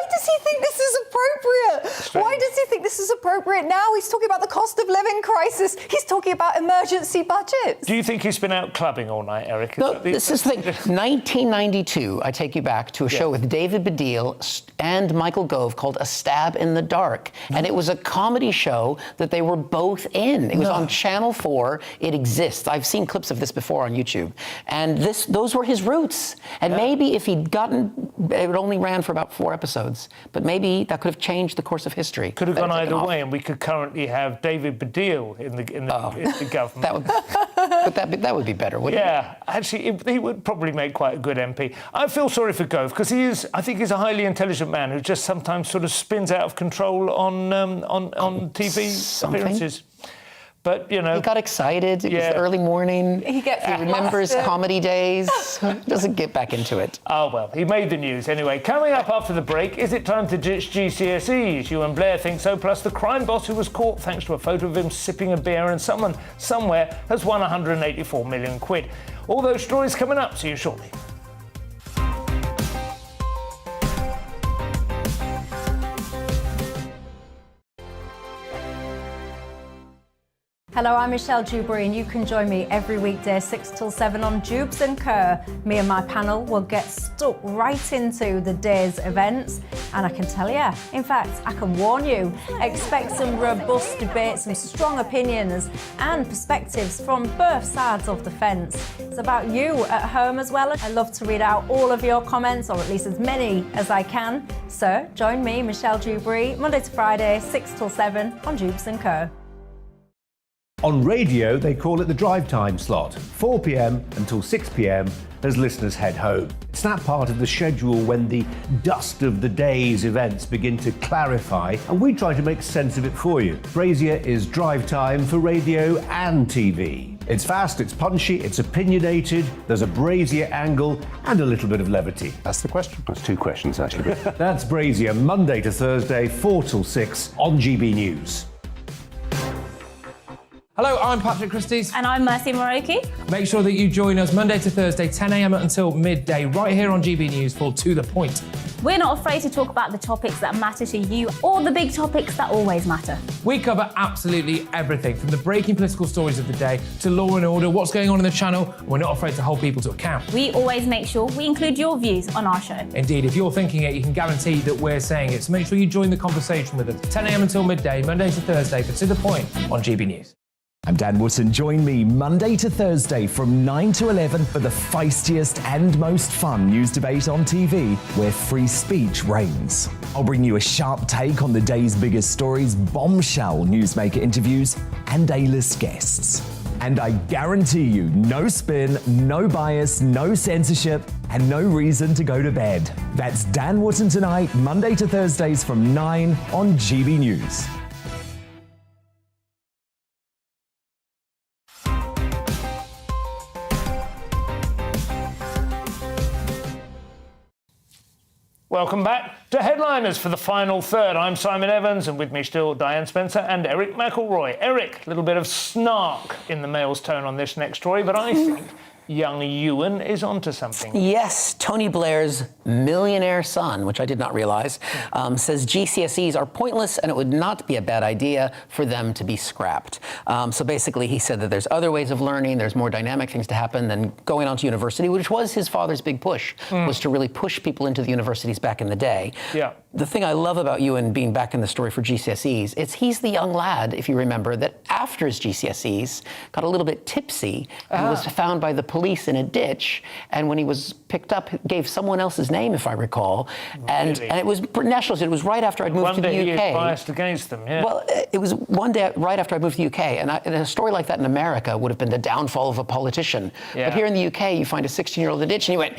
S6: does he think this is appropriate? Why does he think this is appropriate now? He's talking about the cost of living crisis. He's talking about emergency budgets.
S4: Do you think he's been out clubbing all night, Eric?
S5: No, this is the thing. 1992, I take you back to a show with David Baddiel and Michael Gove called A Stab in the Dark. And it was a comedy show that they were both in. It was on Channel 4. It exists. I've seen clips of this before on YouTube. And those were his roots. And maybe if he'd it only ran for about 4 episodes, but maybe that could have changed the course of history.
S4: Could have gone either way, and we could currently have David Baddiel in the government.
S5: That would be better, wouldn't it?
S4: Yeah, actually, he would probably make quite a good MP. I feel sorry for Gove, because I think he's a highly intelligent man who just sometimes sort of spins out of control on TV appearances. But, you know...
S5: He got excited. It was early morning. He remembers comedy days. Doesn't get back into it.
S4: Oh, well, he made the news. Anyway, coming up after the break, is it time to ditch GCSEs? You and Blair think so, plus the crime boss who was caught thanks to a photo of him sipping a beer, and someone somewhere has won 184 million quid. All those stories coming up. See you shortly.
S7: Hello, I'm Michelle Dewberry, and you can join me every weekday 6 till 7 on Jubes and Kerr. Me and my panel will get stuck right into the day's events, and I can tell you, in fact, I can warn you, expect some robust debate, some strong opinions and perspectives from both sides of the fence. It's about you at home as well. I love to read out all of your comments, or at least as many as I can. So join me, Michelle Dewberry, Monday to Friday, 6 till 7 on Jubes and Kerr.
S8: On radio, they call it the drive time slot, 4 p.m. until 6 p.m. as listeners head home. It's that part of the schedule when the dust of the day's events begin to clarify, and we try to make sense of it for you. Brazier is drive time for radio and TV. It's fast, it's punchy, it's opinionated, there's a Brazier angle and a little bit of levity.
S9: That's the question. That's 2 questions, actually.
S8: That's Brazier, Monday to Thursday, 4 till 6 on GB News.
S10: Hello, I'm Patrick Christie's.
S11: And I'm Mercy Moroki.
S10: Make sure that you join us Monday to Thursday, 10 a.m. until midday, right here on GB News for To The Point.
S11: We're not afraid to talk about the topics that matter to you or the big topics that always matter.
S10: We cover absolutely everything, from the breaking political stories of the day to law and order, what's going on in the channel. We're not afraid to hold people to account.
S11: We always make sure we include your views on our show.
S10: Indeed, if you're thinking it, you can guarantee that we're saying it. So make sure you join the conversation with us, 10 a.m. until midday, Monday to Thursday, for To The Point on GB News.
S12: I'm Dan Wootton. Join me Monday to Thursday from 9 to 11 for the feistiest and most fun news debate on TV, where free speech reigns. I'll bring you a sharp take on the day's biggest stories, bombshell newsmaker interviews, and A-list guests. And I guarantee you, no spin, no bias, no censorship, and no reason to go to bed. That's Dan Wootton tonight, Monday to Thursdays from 9 on GB News.
S4: Welcome back to Headliners for the final third. I'm Simon Evans, and with me still Diane Spencer and Eric McElroy. Eric, a little bit of snark in the Mail's tone on this next story, but I think young Ewan is onto something.
S5: Yes, Tony Blair's millionaire son, which I did not realise, says GCSEs are pointless and it would not be a bad idea for them to be scrapped. So basically he said that there's other ways of learning, there's more dynamic things to happen than going on to university, which was his father's big push, was to really push people into the universities back in the day.
S4: Yeah.
S5: The thing I love about Ewan being back in the story for GCSEs, he's the young lad, if you remember, that after his GCSEs got a little bit tipsy and was found by the police in a ditch, and when he was picked up, gave someone else's name, if I recall, and it was national. It was right after I'd moved to the UK.
S4: One day he is biased against them, yeah.
S5: Well, it was one day right after I moved to the UK, and a story like that in America would have been the downfall of a politician.
S4: Yeah.
S5: But here in the UK, you find a 16-year-old in a ditch, and you went,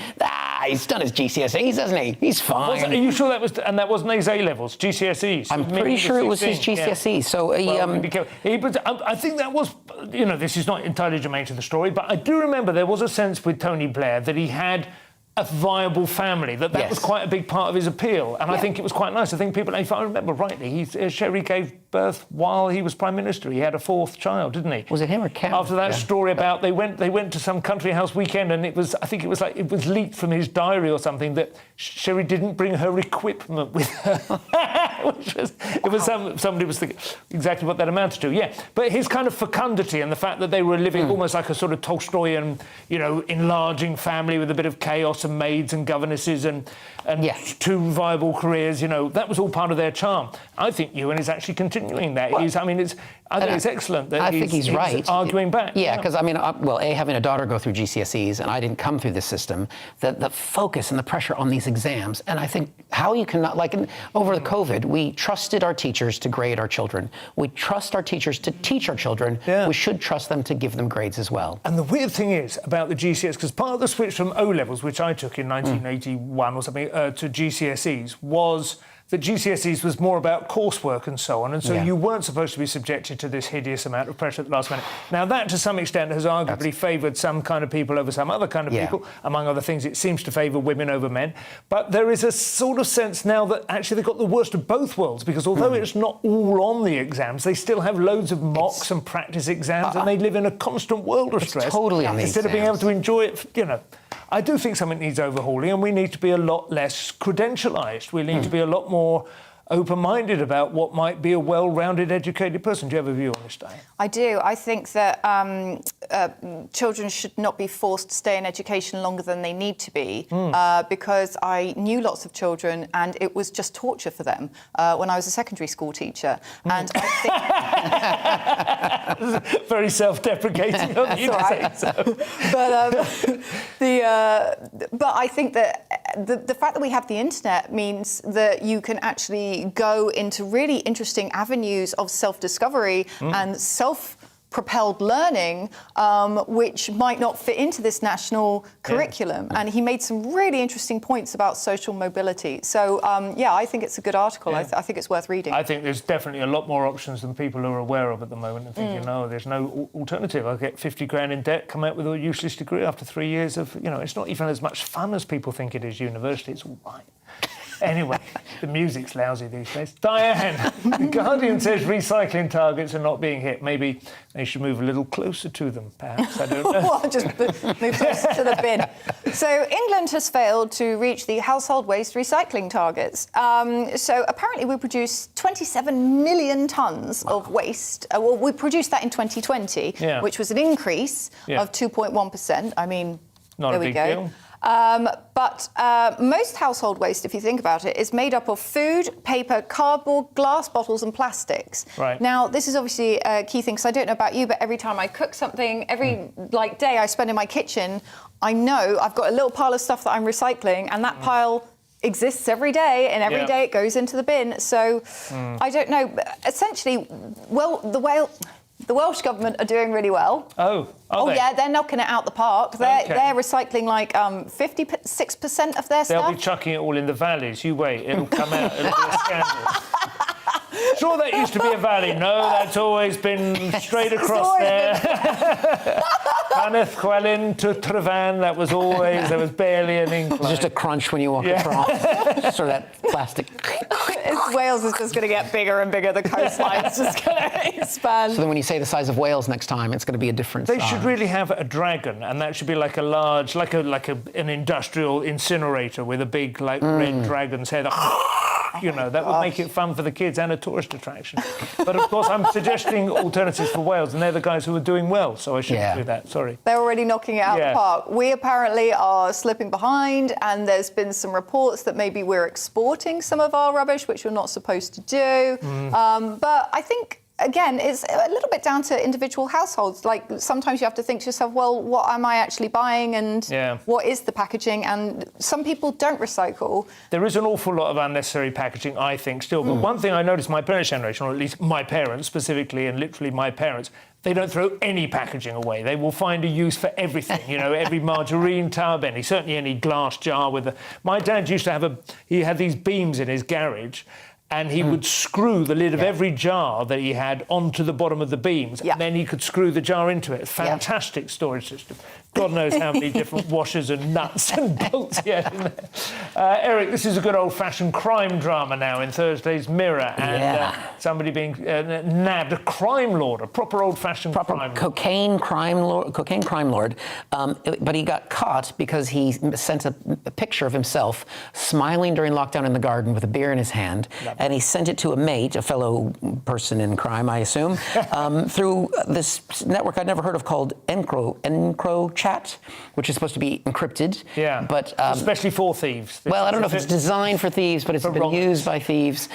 S5: he's done his GCSEs, hasn't he? He's fine.
S4: Are you sure that was, and that wasn't his A-levels, GCSEs?
S5: I'm pretty sure it was his GCSEs. Yeah. So
S4: I think that was, this is not entirely germane to the story, but I do remember there was a sense with Tony Blair that he had a viable family, that was quite a big part of his appeal, and I think it was quite nice. I think people, if I remember rightly, Sherry gave birth while he was Prime Minister. He had a fourth child, didn't he?
S5: Was it him or Cam?
S4: After that story about they went to some country house weekend, and it was leaked from his diary or something that Sherry didn't bring her equipment with her. Somebody was thinking exactly what that amounted to. Yeah, but his kind of fecundity and the fact that they were living almost like a sort of Tolstoyan, enlarging family with a bit of chaos and maids and governesses and two viable careers, that was all part of their charm. I think Ewan is actually continuing that.
S5: Well,
S4: I think it's excellent that
S5: I think he's right.
S4: Arguing back.
S5: Yeah, because having a daughter go through GCSEs, and I didn't come through this system, the focus and the pressure on these exams, and I think how you cannot, over the COVID, we trusted our teachers to grade our children. We trust our teachers to teach our children. Yeah. We should trust them to give them grades as well.
S4: And the weird thing is about the GCSEs, because part of the switch from O-levels, which I took in 1981 or something, to GCSEs was that GCSEs was more about coursework and so on, and so you weren't supposed to be subjected to this hideous amount of pressure at the last minute. Now that, to some extent, has arguably favoured some kind of people over some other kind of people. Among other things, it seems to favour women over men. But there is a sort of sense now that actually they've got the worst of both worlds, because although it's not all on the exams, they still have loads of mocks and practice exams, and they live in a constant world of stress.
S5: Totally on the
S4: instead of being able to enjoy it, I do think something needs overhauling, and we need to be a lot less credentialised. We need to be a lot more open-minded about what might be a well-rounded, educated person. Do you have a view on this, Diane?
S6: I do. I think that children should not be forced to stay in education longer than they need to be, because I knew lots of children and it was just torture for them when I was a secondary school teacher. And I
S4: think... Very self-deprecating of you to say so.
S6: But I think that the fact that we have the internet means that you can actually go into really interesting avenues of self-discovery and self-propelled learning, which might not fit into this national curriculum. And he made some really interesting points about social mobility. So, I think it's a good article. I think it's worth reading.
S4: I think there's definitely a lot more options than people are aware of at the moment and thinking, no, there's no alternative. I'll get 50 grand in debt, come out with a useless degree after 3 years of, it's not even as much fun as people think it is, university. It's all right. Anyway, the music's lousy these days. Diane, The Guardian says recycling targets are not being hit. Maybe they should move a little closer to them, perhaps. I don't know.
S6: Well, just move closer to the bin. So England has failed to reach the household waste recycling targets. So apparently we produced 27 million tonnes of waste. Well, we produced that in 2020, which was an increase of 2.1%. I mean,
S4: not
S6: there
S4: a
S6: we
S4: big
S6: go.
S4: deal.
S6: But most household waste, if you think about it, is made up of food, paper, cardboard, glass bottles and plastics.
S4: Right.
S6: Now, this is obviously a key thing, because I don't know about you, but every time I cook something, every day I spend in my kitchen, I know I've got a little pile of stuff that I'm recycling, and that pile exists every day, and every day it goes into the bin. So I don't know. Essentially, well, the Welsh government are doing really well.
S4: Oh, they?
S6: Yeah, they're knocking it out the park. They're recycling like 56% of their stuff.
S4: They'll be chucking it all in the valleys. You wait, it'll come out. It'll be a scandal. Sure, that used to be a valley. No, that's always been straight across there. Aneth Chwelyn to Trevan, that was always, there was barely an incline.
S5: Just a crunch when you walk across. Sort of that plastic.
S6: Wales is just going to get bigger and bigger. The coastline's just going to expand.
S5: So then when you say the size of Wales next time, it's going to be a different size.
S4: They should really have a dragon, and that should be like a large, an industrial incinerator with a big, red dragon's head. You know, that would make it fun for the kids and a tourist attraction. But of course, I'm suggesting alternatives for Wales, and they're the guys who are doing well, so I shouldn't do that. Sorry.
S6: They're already knocking it out the park. We apparently are slipping behind, and there's been some reports that maybe we're exporting some of our rubbish, which we're not supposed to do. But I think, again, it's a little bit down to individual households. Like, sometimes you have to think to yourself, well, what am I actually buying, and what is the packaging? And some people don't recycle.
S4: There is an awful lot of unnecessary packaging, I think, still. But one thing I noticed my parents' generation, or at least my parents specifically, and literally my parents, they don't throw any packaging away. They will find a use for everything, you know, every margarine tub, certainly any glass jar with My dad used to he had these beams in his garage, and he would screw the lid of every jar that he had onto the bottom of the beams, and then he could screw the jar into it. Fantastic storage system. God knows how many different washers and nuts and bolts he had in there. Eric, this is a good old-fashioned crime drama now in Thursday's Mirror, and somebody being nabbed, a crime lord, a proper old-fashioned crime lord.
S5: Cocaine crime lord. But he got caught because he sent a picture of himself smiling during lockdown in the garden with a beer in his hand. And he sent it to a mate, a fellow person in crime, I assume, through this network I'd never heard of called EncroChat, which is supposed to be encrypted.
S4: Yeah,
S5: but
S4: especially for thieves.
S5: Well, I don't know if it's designed for thieves, but it's been used by thieves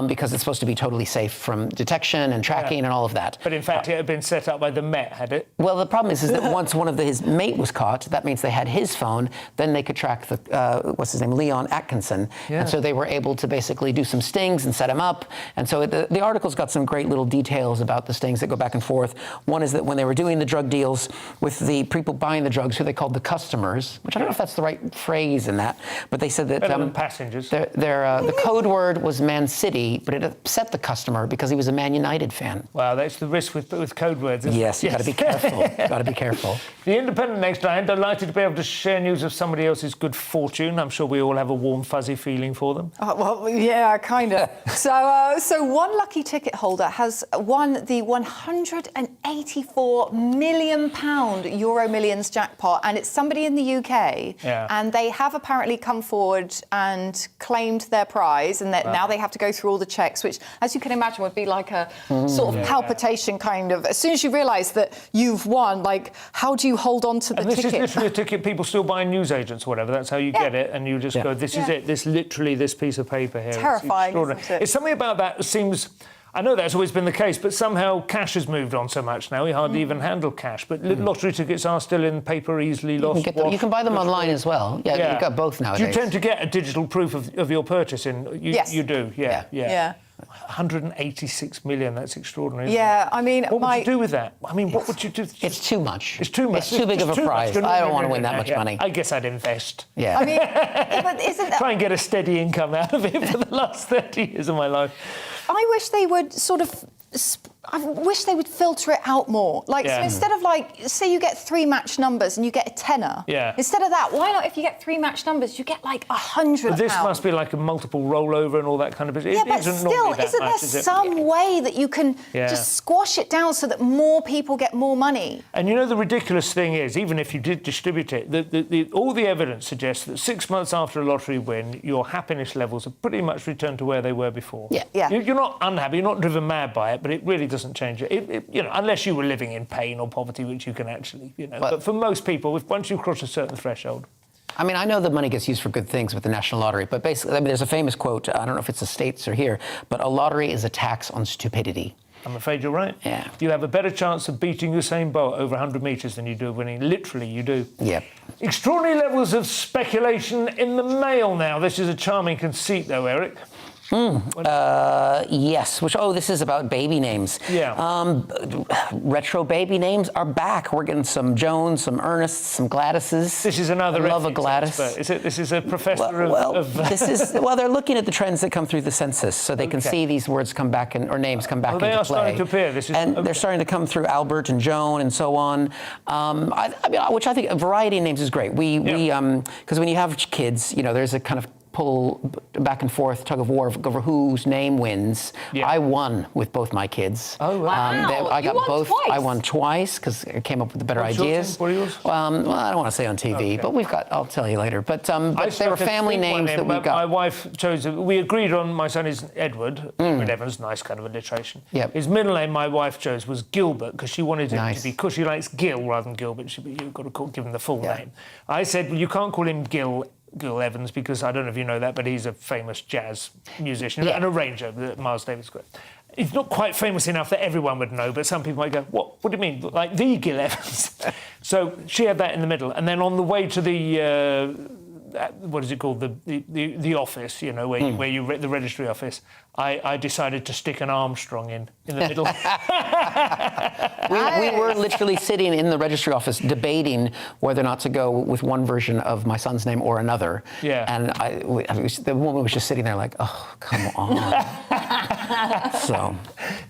S5: because it's supposed to be totally safe from detection and tracking and all of that.
S4: But in fact, it had been set up by the Met, had it?
S5: Well, the problem is that once his mate was caught, that means they had his phone, then they could track Leon Atkinson.
S4: Yeah.
S5: And so they were able to basically do some stings and set him up. And so the article's got some great little details about the stings that go back and forth. One is that when they were doing the drug deals with the people buying the drugs, who they called the customers, which I don't know if that's the right phrase in that, but they said that
S4: passengers.
S5: The code word was Man City, but it upset the customer because he was a Man United fan.
S4: Wow, that's the risk with code words, isn't it?
S5: Yes, you've got to be careful. Got to be careful.
S4: The Independent next time, delighted to be able to share news of somebody else's good fortune. I'm sure we all have a warm, fuzzy feeling for them.
S6: Well, yeah, kind of. So one lucky ticket holder has won the £184 million Euro Millions jackpot, and it's somebody in the UK.
S4: Yeah.
S6: And they have apparently come forward and claimed their prize, and that now they have to go through all the checks, which, as you can imagine, would be like a sort of palpitation kind of. As soon as you realise that you've won, like, how do you hold on to the ticket?
S4: This is literally a ticket people still buy in newsagents or whatever. That's how you get it, and you just go, this is it. This piece of paper here.
S6: Terrifying, isn't it?
S4: It's something about that seems... I know that's always been the case, but somehow cash has moved on so much now. We hardly even handle cash. But lottery tickets are still in paper, easily lost.
S5: You can buy them online as well. Yeah, you've got both nowadays.
S4: Do you tend to get a digital proof of your purchase?
S6: Yes.
S4: You do, yeah. 186 million, that's extraordinary.
S6: Yeah, I mean...
S4: What would you do with that? I mean, what would you do?
S5: It's too much.
S4: It's too much.
S5: It's too big of a prize. I don't want to win that much money.
S4: I guess I'd invest.
S5: Yeah.
S6: I mean, but isn't that...
S4: Try and get a steady income out of it for the last 30 years of my life.
S6: I wish they would sort of... I wish they would filter it out more. Like, so instead of like, say you get 3 match numbers and you get a tenner.
S4: Yeah.
S6: Instead of that, why not if you get 3 match numbers, you get like £100?
S4: This must be like a multiple rollover and all that kind of business.
S6: Yeah, but still, isn't there some way that you can just squash it down so that more people get more money?
S4: And you know, the ridiculous thing is, even if you did distribute it, all the evidence suggests that 6 months after a lottery win, your happiness levels have pretty much returned to where they were before.
S6: Yeah.
S4: You're not unhappy, you're not driven mad by it, but it really doesn't change it. You know, unless you were living in pain or poverty, which you can actually, you know. But for most people, once you cross a certain threshold.
S5: I mean, I know the money gets used for good things with the National Lottery, but basically, I mean, there's a famous quote, I don't know if it's the States or here, but a lottery is a tax on stupidity.
S4: I'm afraid you're right.
S5: Yeah.
S4: You have a better chance of beating Usain Bolt over 100 metres than you do of winning. Literally, you do.
S5: Yeah.
S4: Extraordinary levels of speculation in the Mail now. This is a charming conceit, though, Eric.
S5: Yes. This is about baby names.
S4: Yeah.
S5: Retro baby names are back. We're getting some Jones, some Ernests, some Gladyses.
S4: This is another
S5: love a Gladys.
S4: Is it? This is a professor
S5: they're looking at the trends that come through the census, so they can see these words come back or names come back into play.
S4: They are starting to appear.
S5: They're starting to come through Albert and Joan and so on. I mean, which I think a variety of names is great. Because when you have kids, you know, there's a kind of pull back and forth, tug of war over whose name wins. Yeah. I won with both my kids.
S6: Oh, wow.
S5: I got both. Twice. I won twice because I came up with the better ideas.
S4: What are yours?
S5: Well, I don't want to say on TV, but I'll tell you later. But they were family names that we got.
S4: My wife chose, we agreed on, my son is Edward Evans, nice kind of alliteration.
S5: Yep.
S4: His middle name my wife chose was Gilbert because she wanted him to be, because she likes Gil rather than Gilbert, you've got to give him the full name. I said, well, you can't call him Gil Evans, because I don't know if you know that, but he's a famous jazz musician and arranger that Miles Davis got. He's not quite famous enough that everyone would know, but some people might go, what do you mean? Like the Gil Evans? So she had that in the middle. And then on the way to the, what is it called? The office, you know, where you the registry office, I decided to stick an Armstrong in the middle.
S5: We were literally sitting in the registry office debating whether or not to go with one version of my son's name or another.
S4: Yeah.
S5: And the woman was just sitting there like, oh, come on. So.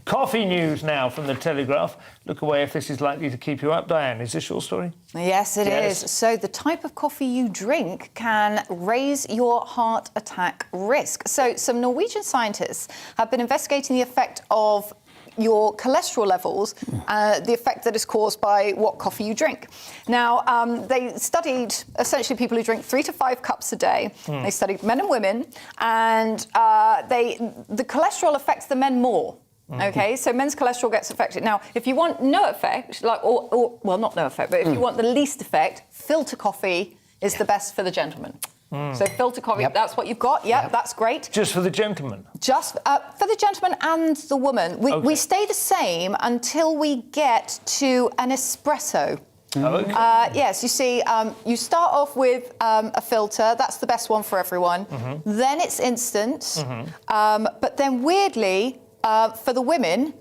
S4: Coffee news now from the Telegraph. Look away if this is likely to keep you up. Diane, is this your story?
S6: Yes, it is. So the type of coffee you drink can raise your heart attack risk. So some Norwegian scientists have been investigating the effect of your cholesterol levels, the effect that is caused by what coffee you drink. Now, they studied essentially people who drink 3 to 5 cups a day. They studied men and women, and the cholesterol affects the men more. Okay, so men's cholesterol gets affected. Now, if you want no effect, well, not no effect, but if you want the least effect, filter coffee is the best for the gentleman. So filter coffee, that's what you've got. Yep, that's great.
S4: Just for the gentleman?
S6: Just for the gentleman and the woman. We stay the same until we get to an espresso.
S4: Okay.
S6: Yes, you see, you start off with a filter. That's the best one for everyone. Then it's instant. But then weirdly, for the women,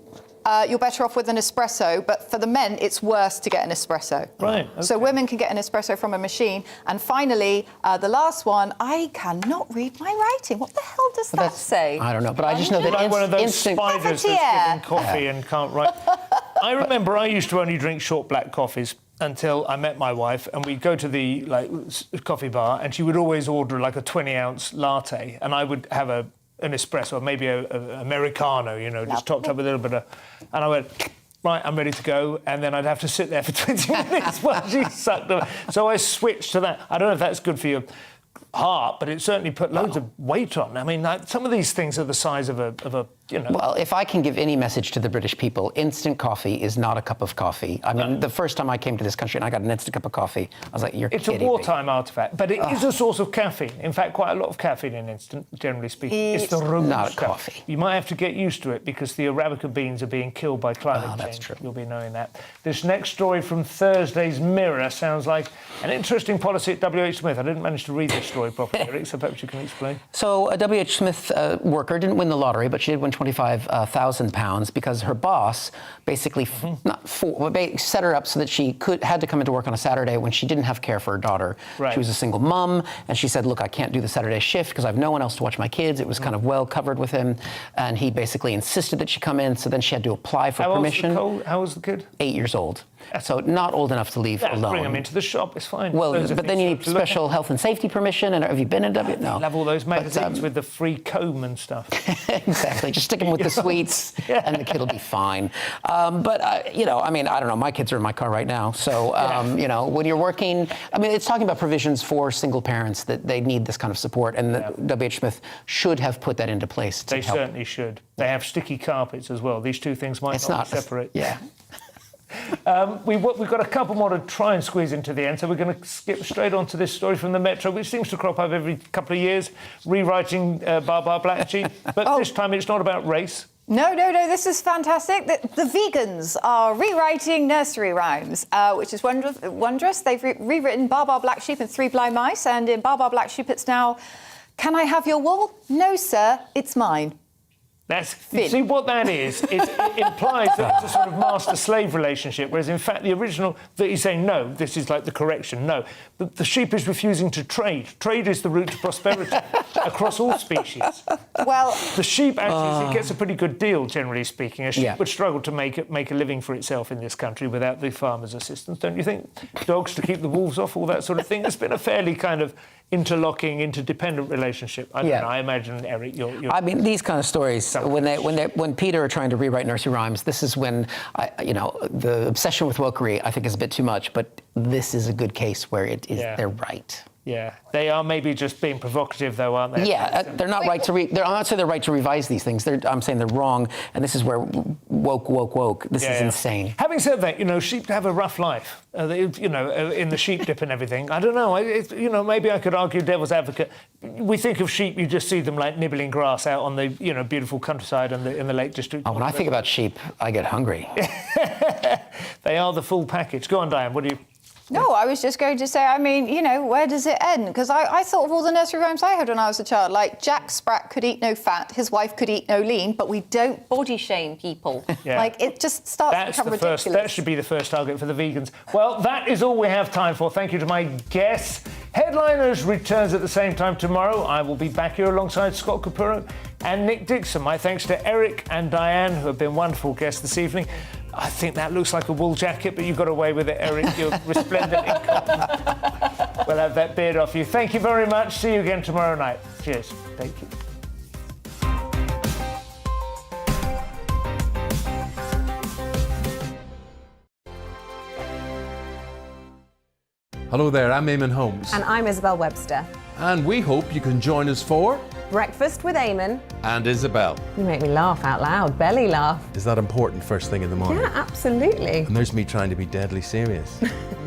S6: you're better off with an espresso, but for the men, it's worse to get an espresso.
S4: Right. Okay.
S6: So women can get an espresso from a machine. And finally, the last one, I cannot read my writing. What the hell does that say?
S5: I don't know, but I just know that
S4: like one of those
S5: instant
S4: spiders that's given coffee and can't write. I remember I used to only drink short black coffees until I met my wife, and we'd go to the coffee bar, and she would always order like a 20-ounce latte, and I would have an espresso, or maybe a Americano, you know, just topped up with a little bit of... And I went, right, I'm ready to go. And then I'd have to sit there for 20 minutes while she sucked them. So I switched to that. I don't know if that's good for your heart, but it certainly put loads of weight on. I mean, some of these things are the size of a you know...
S5: Well, if I can give any message to the British people, instant coffee is not a cup of coffee. I mean, the first time I came to this country and I got an instant cup of coffee, I was like, you're kidding me.
S4: It's a wartime artefact, but it is a source of caffeine. In fact, quite a lot of caffeine in instant, generally speaking. It's the room
S5: not
S4: stuff.
S5: coffee.
S4: You might have to get used to it because the Arabica beans are being killed by climate change.
S5: That's true.
S4: You'll be knowing that. This next story from Thursday's Mirror sounds like an interesting policy at W.H. Smith. I didn't manage to read this story properly, Eric, so perhaps you can explain.
S5: So a W.H. Smith worker didn't win the lottery, but she did win £125,000 because her boss basically set her up so that she had to come into work on a Saturday when she didn't have care for her daughter.
S4: Right.
S5: She was a single mum, and she said, look, I can't do the Saturday shift because I have no one else to watch my kids. It was kind of well covered with him, and he basically insisted that she come in, so then she had to apply for permission.
S4: How old was the kid?
S5: 8 years old. So not old enough to leave alone.
S4: Bring them into the shop, it's fine.
S5: Well, but then you need special health and safety permission, and have you been in W? No.
S4: Love all those magazines with the free comb and stuff.
S5: Exactly. Just stick them with the sweets, and the kid will be fine. You know, I mean, I don't know. My kids are in my car right now. So, you know, when you're working, I mean, it's talking about provisions for single parents that they need this kind of support, and W.H. Smith should have put that into place to help.
S4: They certainly should. They have sticky carpets as well. These two things might not be separate.
S5: Yeah.
S4: We've got a couple more to try and squeeze into the end, so we're going to skip straight on to this story from the Metro, which seems to crop up every couple of years, rewriting Baa Black Sheep, but this time it's not about race.
S6: No, this is fantastic. The vegans are rewriting Nursery Rhymes, which is wondrous. They've rewritten Baa Black Sheep and Three Blind Mice, and in Baa Black Sheep it's now, can I have your wool? No, sir, it's mine.
S4: See what that is? It implies that it's a sort of master-slave relationship, whereas in fact the original, that he's saying, no, this is like the correction, no. The sheep is refusing to trade. Trade is the route to prosperity across all species. Well, the sheep actually gets a pretty good deal, generally speaking. A sheep would struggle to make a living for itself in this country without the farmers' assistance, don't you think? Dogs to keep the wolves off, all that sort of thing. It's been a fairly kind of interlocking, interdependent relationship. I don't know, I imagine, Eric, you're...
S5: I mean, these kind of stories, when Peter are trying to rewrite Nursery Rhymes, this is when, you know, the obsession with wokery, I think, is a bit too much, but this is a good case where it is, they're right.
S4: Yeah, they are maybe just being provocative, though, aren't they?
S5: Yeah, they're not right to I'm not saying they're right to revise these things. I'm saying they're wrong, and this is where woke. This is insane.
S4: Having said that, you know, sheep have a rough life. You know, in the sheep dip and everything. I don't know. You know, maybe I could argue devil's advocate. We think of sheep, you just see them like nibbling grass out on the, you know, beautiful countryside in the Lake District.
S5: Oh, when I think about sheep, I get hungry.
S4: They are the full package. Go on, Diane. What do you?
S6: No, I was just going to say, I mean, you know, where does it end? Because I thought of all the nursery rhymes I heard when I was a child, like Jack Sprat could eat no fat, his wife could eat no lean, but we don't body shame people. Like, it just starts to become ridiculous.
S4: That should be the first target for the vegans. Well, that is all we have time for. Thank you to my guests. Headliners returns at the same time tomorrow. I will be back here alongside Scott Capurro and Nick Dixon. My thanks to Eric and Diane, who have been wonderful guests this evening. I think that looks like a wool jacket, but you got away with it, Eric. You're resplendent in cotton. We'll have that beard off you. Thank you very much. See you again tomorrow night. Cheers. Thank you.
S14: Hello there, I'm Eamon Holmes.
S15: And I'm Isabel Webster.
S14: And we hope you can join us for
S15: Breakfast with Eamon
S14: and Isabel.
S15: You make me laugh out loud, belly laugh.
S14: Is that important first thing in the morning?
S15: Yeah, absolutely.
S14: And there's me trying to be deadly serious.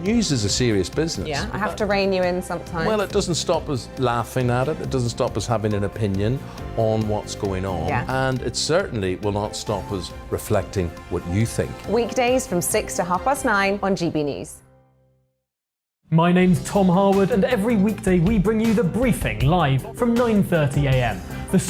S14: News is a serious business.
S15: Yeah, I have to rein you in sometimes.
S14: Well, it doesn't stop us laughing at it. It doesn't stop us having an opinion on what's going on.
S15: Yeah.
S14: And it certainly will not stop us reflecting what you think.
S15: Weekdays from 6 to 9:30 on GB News.
S16: My name's Tom Harwood, and every weekday we bring you The Briefing live from 9:30 a.m.